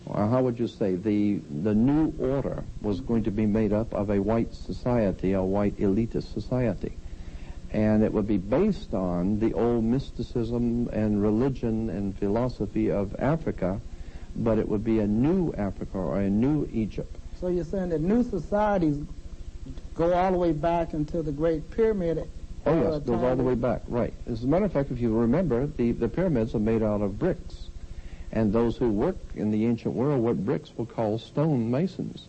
how would you say, the new order was going to be made up of a white society, a white elitist society. And it would be based on the old mysticism and religion and philosophy of Africa, but it would be a new Africa or a new Egypt. So you're saying that new societies go all the way back into the Great Pyramid? Oh, yes, it goes all the way back, right. As a matter of fact, if you remember, the pyramids are made out of bricks. And those who work in the ancient world with bricks were called stone masons.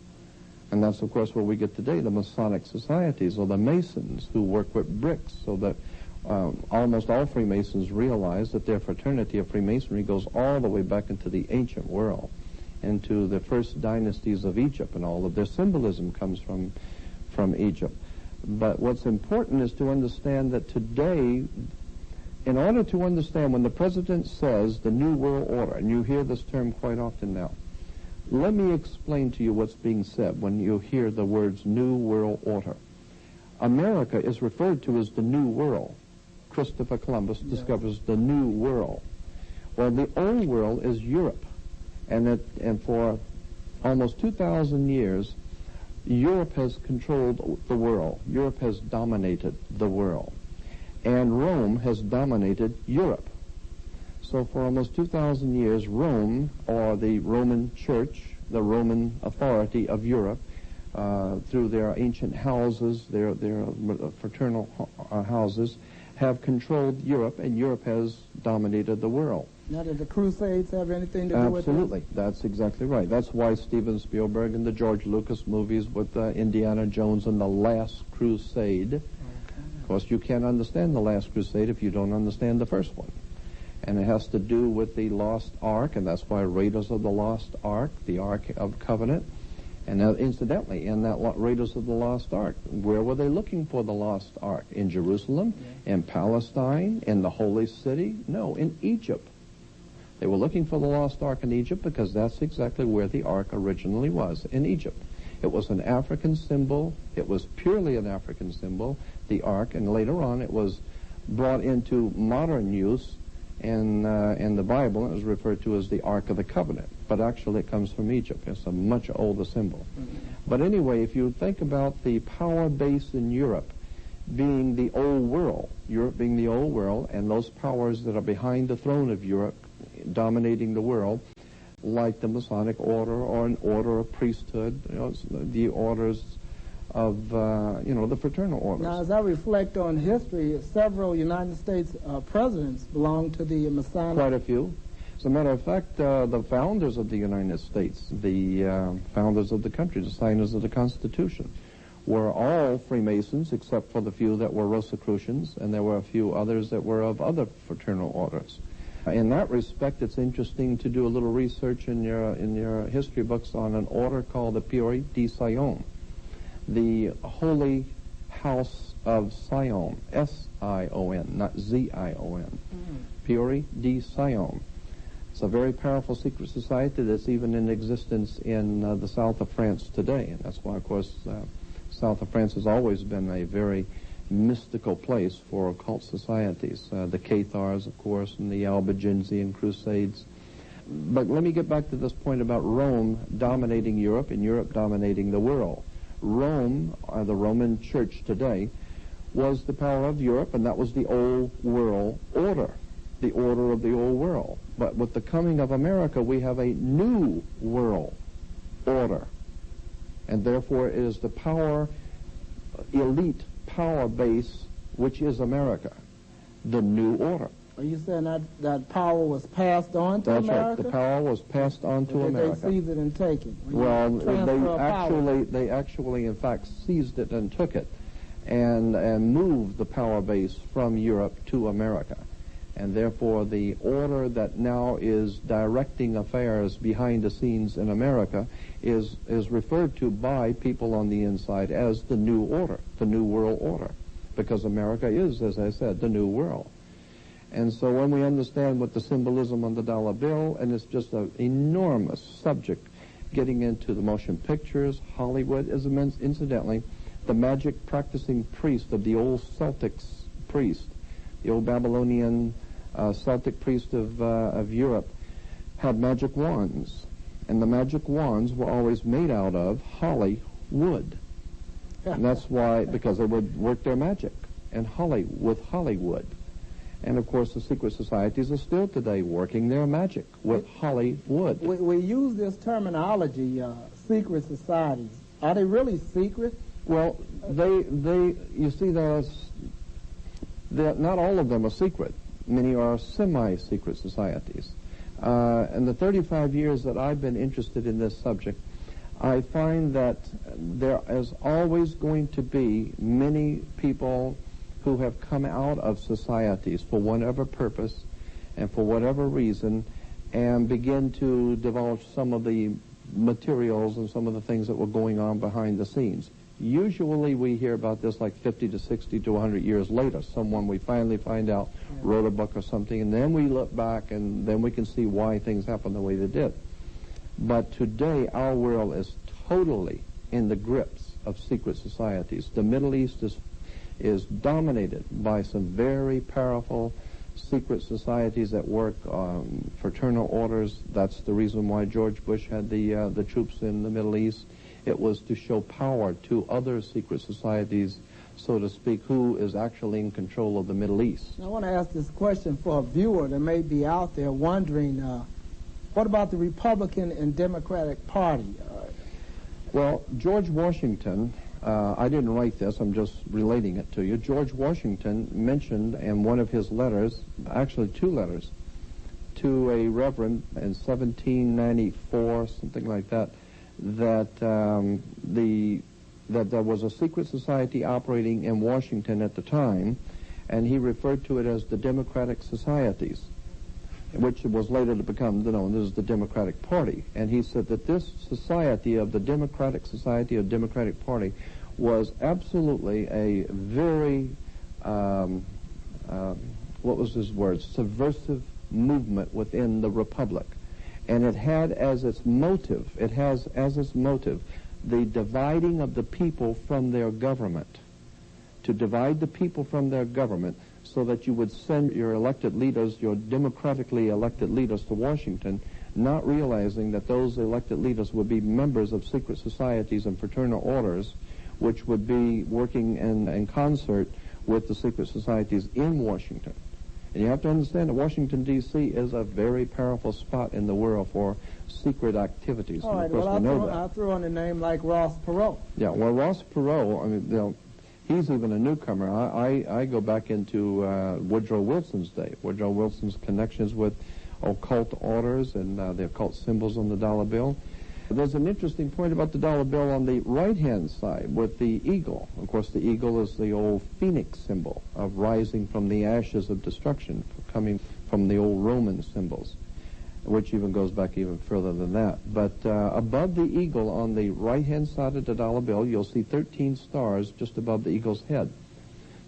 And that's, of course, where we get today, the Masonic societies, or the Masons who work with bricks, so that almost all Freemasons realize that their fraternity of Freemasonry goes all the way back into the ancient world, into the first dynasties of Egypt, and all of their symbolism comes from Egypt. But what's important is to understand that today, in order to understand when the president says the New World Order, and you hear this term quite often now, let me explain to you what's being said when you hear the words New World Order. America is referred to as the New World. Christopher Columbus discovers the New World. Well, the Old World is Europe, and for almost 2,000 years, Europe has controlled the world. Europe has dominated the world, and Rome has dominated Europe. So for almost 2,000 years, Rome, or the Roman Church, the Roman authority of Europe, through their ancient houses, their fraternal houses, have controlled Europe, and Europe has dominated the world. Now, did the Crusades have anything to do with this? Absolutely. That's exactly right. That's why Steven Spielberg and the George Lucas movies with Indiana Jones and the Last Crusade. Okay. Of course, you can't understand the Last Crusade if you don't understand the first one. And it has to do with the Lost Ark, and that's why Raiders of the Lost Ark, the Ark of Covenant. And incidentally, in that Raiders of the Lost Ark, where were they looking for the Lost Ark? In Jerusalem? In Palestine? In the Holy City? No, in Egypt. They were looking for the Lost Ark in Egypt because that's exactly where the Ark originally was, in Egypt. It was an African symbol. It was purely an African symbol, the Ark, and later on it was brought into modern use in the Bible. It was referred to as the Ark of the Covenant, but actually it comes from Egypt. It's a much older symbol. Mm-hmm. But anyway, if you think about the power base in Europe being the old world, Europe being the old world, and those powers that are behind the throne of Europe dominating the world, like the Masonic order or an order of priesthood, the orders of, the fraternal orders. Now, as I reflect on history, several United States presidents belong to the Masonic. Quite a few. As a matter of fact, the founders of the United States, the founders of the country, the signers of the Constitution, were all Freemasons except for the few that were Rosicrucians, and there were a few others that were of other fraternal orders. In that respect, it's interesting to do a little research in your history books on an order called the Pueri di Sion, the Holy House of Sion, S-I-O-N, not Z-I-O-N, Pueri di Sion. It's a very powerful secret society that's even in existence in the south of France today, and that's why, of course, south of France has always been a very mystical place for occult societies, the Cathars, of course, and the Albigensian Crusades. But let me get back to this point about Rome dominating Europe and Europe dominating the world. Rome, the Roman Church today, was the power of Europe, and that was the old world order, the order of the old world. But with the coming of America, we have a new world order, and therefore it is the power, elite power base, which is America, the new order. Are you saying that power was passed on to America? That's right. The power was passed on to America. They seized it and take it? Well, they actually, in fact, seized it and took it, and moved the power base from Europe to America, and therefore the order that now is directing affairs behind the scenes in America is referred to by people on the inside as the new order, the new world order, because America is, as I said, the new world. And so when we understand what the symbolism on the dollar bill, and it's just an enormous subject, getting into the motion pictures, Hollywood, is immense. Incidentally, the magic practicing priest of the old Celtics priest, the old Babylonian Celtic priest of Europe, had magic wands. And the magic wands were always made out of holly wood. And that's why, because they would work their magic and with Hollywood. And of course, the secret societies are still today working their magic with Hollywood. We use this terminology, secret societies. Are they really secret? Well, you see, not all of them are secret. Many are semi-secret societies. In the 35 years that I've been interested in this subject, I find that there is always going to be many people who have come out of societies for whatever purpose and for whatever reason, and begin to divulge some of the materials and some of the things that were going on behind the scenes. Usually we hear about this like 50 to 60 to 100 years later. Someone we finally find out wrote a book or something, and then we look back and then we can see why things happened the way they did. But today our world is totally in the grips of secret societies. The Middle East is is dominated by some very powerful secret societies that work, fraternal orders. That's the reason why George Bush had the troops in the Middle East. It was to show power to other secret societies, so to speak, who is actually in control of the Middle East. I want to ask this question for a viewer that may be out there wondering, what about the Republican and Democratic Party? Well, George Washington, I didn't write this, I'm just relating it to you. George Washington mentioned in one of his letters, actually 2 letters, to a reverend in 1794, something like that, that that there was a secret society operating in Washington at the time, and he referred to it as the Democratic Societies, which was later to become known as the Democratic Party. And he said that this society of the Democratic Society of Democratic Party was absolutely a very, what was his word, subversive movement within the Republic. And it had as its motive, the dividing of the people from their government. To divide the people from their government so that you would send your elected leaders, your democratically elected leaders to Washington, not realizing that those elected leaders would be members of secret societies and fraternal orders, which would be working in concert with the secret societies in Washington. And you have to understand that Washington, D.C. is a very powerful spot in the world for secret activities. All right, well, I'll throw on a name like Ross Perot. Yeah, well, Ross Perot, I mean, he's even a newcomer. I go back into Woodrow Wilson's day. Woodrow Wilson's connections with occult orders and the occult symbols on the dollar bill. There's an interesting point about the dollar bill on the right-hand side with the eagle. Of course, the eagle is the old phoenix symbol of rising from the ashes of destruction, coming from the old Roman symbols, which even goes back even further than that. But above the eagle on the right-hand side of the dollar bill, you'll see 13 stars just above the eagle's head.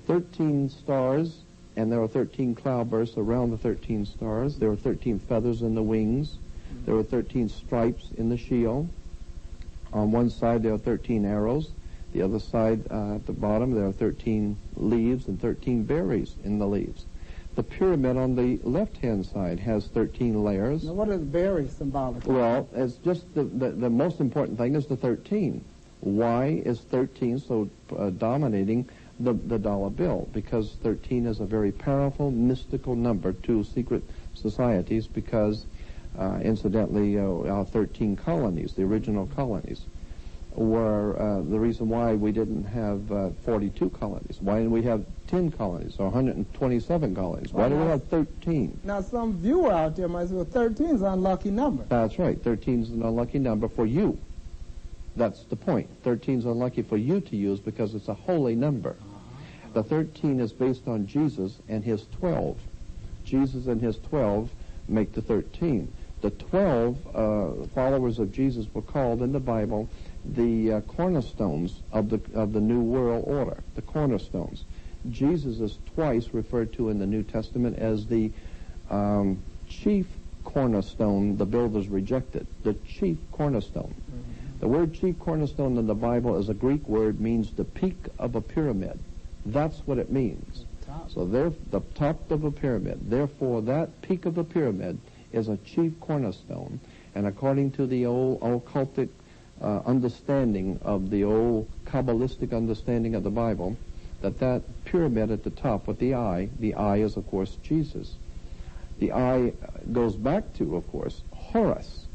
13 stars, and there are 13 cloudbursts around the 13 stars. There are 13 feathers in the wings. There are 13 stripes in the shield. On one side, there are 13 arrows. The other side, at the bottom, there are 13 leaves and 13 berries in the leaves. The pyramid on the left-hand side has 13 layers. Now, what is berry symbolic? Well, it's just the most important thing is the 13. Why is 13 so dominating the dollar bill? Because 13 is a very powerful, mystical number to secret societies because, incidentally, our 13 colonies, the original colonies, were the reason why we didn't have 42 colonies. Why didn't we have 10 colonies or 127 colonies? Why do we have 13? Now, some viewer out there might say, well, 13 is an unlucky number. That's right. 13 is an unlucky number for you. That's the point. 13 is unlucky for you to use because it's a holy number. The 13 is based on Jesus and his 12. Jesus and his 12 make the 13. The 12 followers of Jesus were called in the Bible the cornerstones of the New World Order, the cornerstones. Jesus is twice referred to in the New Testament as the chief cornerstone the builders rejected, the chief cornerstone. Mm-hmm. The word chief cornerstone in the Bible is a Greek word, means the peak of a pyramid. That's what it means. So they're the top of a pyramid. Therefore, that peak of the pyramid is a chief cornerstone. And according to the old occultic understanding of the old Kabbalistic understanding of the Bible, that pyramid at the top with the eye is, of course, Jesus. The eye goes back to, of course, Horus,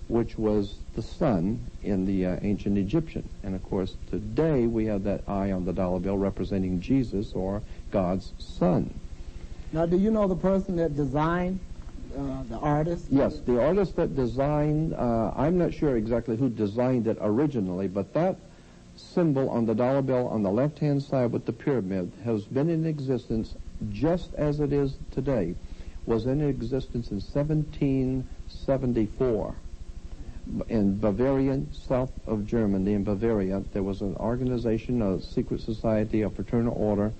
which was the sun in the ancient Egyptian. And, of course, today we have that eye on the dollar bill representing Jesus, or God's son. Now, do you know the person that designed the artist? Yes, the artist that designed, I'm not sure exactly who designed it originally, but that symbol on the dollar bill on the left-hand side with the pyramid has been in existence just as it is today, was in existence in 1774. In Bavaria, south of Germany, in Bavaria, there was an organization, a secret society, a fraternal order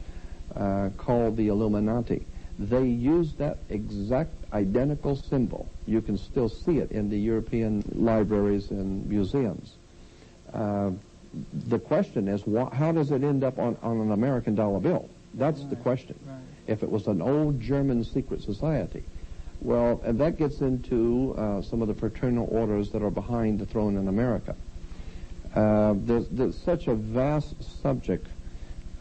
called the Illuminati. They used that exact identical symbol. You can still see it in the European libraries and museums. the question is, how does it end up on an American dollar bill? That's the question. Right. If it was an old German secret society. Well, and that gets into some of the fraternal orders that are behind the throne in America. There's such a vast subject.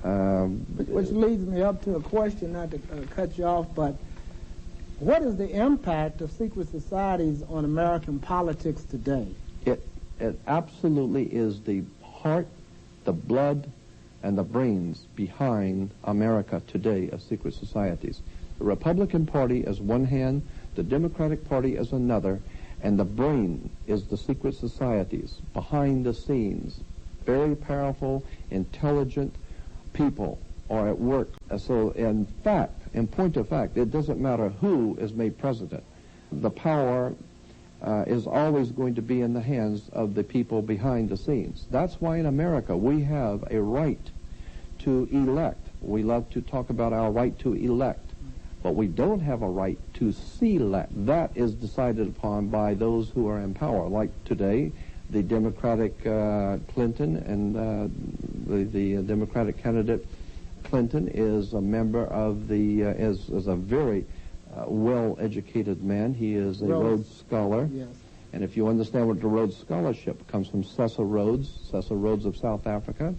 Which leads me up to a question, not to cut you off, but what is the impact of secret societies on American politics today? It absolutely is the heart, the blood, and the brains behind America today of secret societies. The Republican Party as one hand, the Democratic Party as another, and the brain is the secret societies behind the scenes. Very powerful, intelligent people are at work. So in point of fact, it doesn't matter who is made president. The power is always going to be in the hands of the people behind the scenes. That's why in America we have a right to elect. We love to talk about our right to elect, but we don't have a right to select. That is decided upon by those who are in power. Like today, the Democratic Clinton and the Democratic candidate Clinton is a member of the, is a very well-educated man. He is a Rhodes Scholar. Yes. And if you understand what the Rhodes Scholarship comes from Cecil Rhodes of South Africa.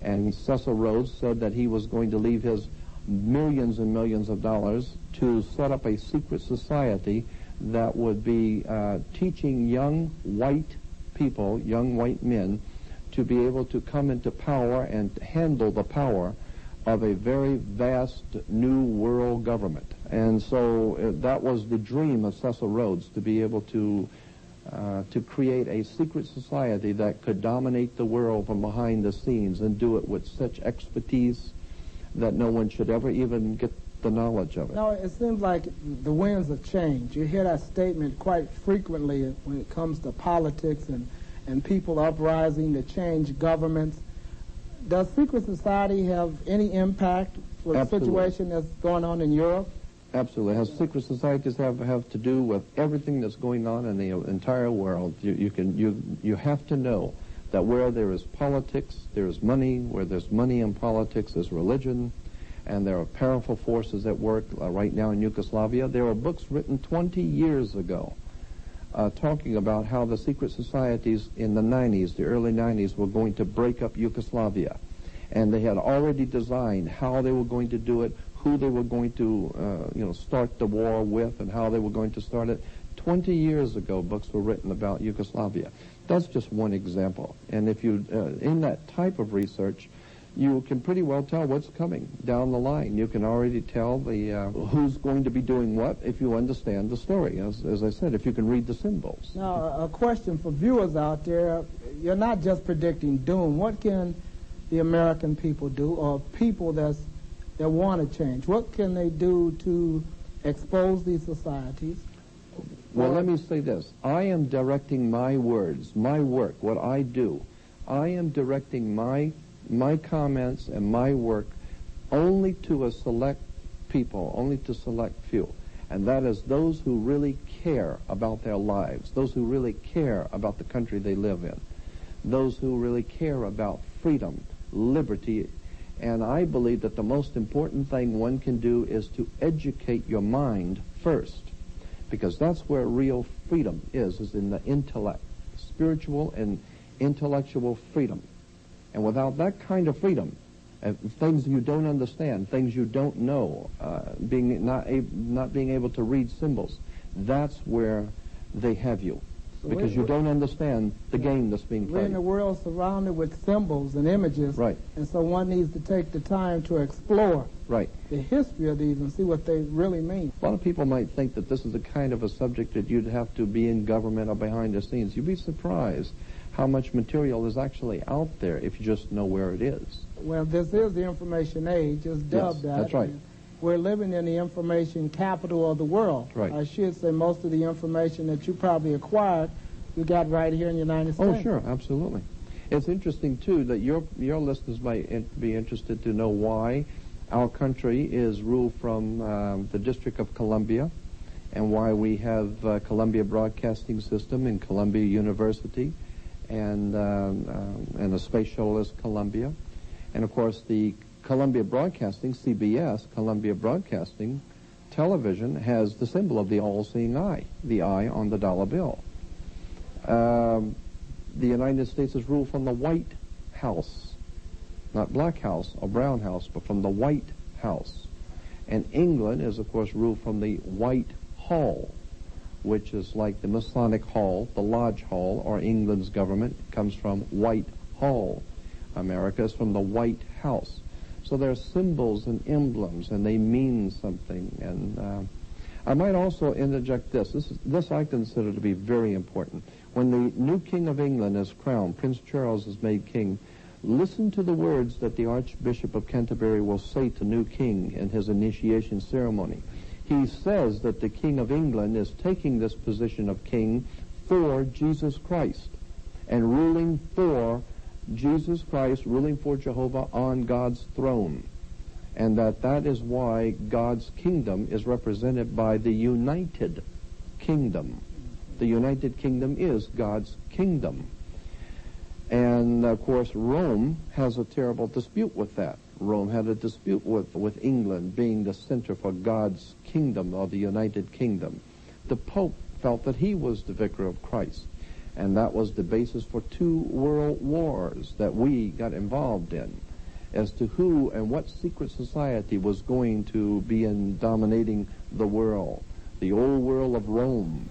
And Cecil Rhodes said that he was going to leave his millions and millions of dollars to set up a secret society that would be teaching young white people, young white men, to be able to come into power and handle the power of a very vast new world government. And so that was the dream of Cecil Rhodes, to be able to create a secret society that could dominate the world from behind the scenes and do it with such expertise that no one should ever even get the knowledge of it. Now, it seems like the winds of change. You hear that statement quite frequently when it comes to politics and people uprising to change governments. Does secret society have any impact for the situation that's going on in Europe? Absolutely. As secret societies have to do with everything that's going on in the entire world. You have to know that where there is politics, there is money. Where there's money in politics, there's religion. And there are powerful forces at work right now in Yugoslavia. There are books written 20 years ago talking about how the secret societies in the 90s, the early 90s, were going to break up Yugoslavia. And they had already designed how they were going to do it, who they were going to start the war with, and how they were going to start it. 20 years ago, books were written about Yugoslavia. That's just one example. And if you, in that type of research, you can pretty well tell what's coming down the line. You can already tell the who's going to be doing what if you understand the story. As I said, if you can read the symbols. Now, a question for viewers out there. You're not just predicting doom. What can the American people do, or people that want to change? What can they do to expose these societies? Well, let me say this. I am directing my words, my work, what I do. I am directing my comments and my work only to a select people, only to select few. And that is those who really care about their lives, those who really care about the country they live in, those who really care about freedom, liberty. And I believe that the most important thing one can do is to educate your mind first, because that's where real freedom is in the intellect, spiritual and intellectual freedom. And without that kind of freedom, things you don't understand, things you don't know, not being able to read symbols, that's where they have you. So because you don't understand the game that's being played. We're in a world surrounded with symbols and images. Right. And so one needs to take the time to explore the history of these and see what they really mean. A lot of people might think that this is the kind of a subject that you'd have to be in government or behind the scenes. You'd be surprised how much material is actually out there if you just know where it is. Well, this is the information age, it's dubbed that. That's right. We're living in the information capital of the world. Right. I should say most of the information that you probably acquired, you got right here in the United States. Oh, sure, absolutely. It's interesting, too, that your listeners might be interested to know why our country is ruled from the District of Columbia, and why we have Columbia Broadcasting System and Columbia University, and the space shuttle is Columbia. And, of course, the Columbia Broadcasting, CBS, Columbia Broadcasting Television, has the symbol of the all-seeing eye, the eye on the dollar bill. The United States is ruled from the White House, not Black House or Brown House, but from the White House. And England is, of course, ruled from the White Hall, which is like the Masonic Hall, the Lodge Hall, or England's government comes from White Hall. America is from the White House. So there are symbols and emblems, and they mean something. And I might also interject this. This I consider to be very important. When the new King of England is crowned, Prince Charles is made king, listen to the words that the Archbishop of Canterbury will say to new king in his initiation ceremony. He says that the King of England is taking this position of king for Jesus Christ and ruling for Jesus Christ, ruling for Jehovah on God's throne. And that is why God's kingdom is represented by the United Kingdom. The United Kingdom is God's kingdom. And, of course, Rome has a terrible dispute with that. Rome had a dispute with England being the center for God's kingdom, or the United Kingdom. The Pope felt that he was the vicar of Christ, and that was the basis for 2 world wars that we got involved in, as to who and what secret society was going to be dominating the world. The old world of Rome,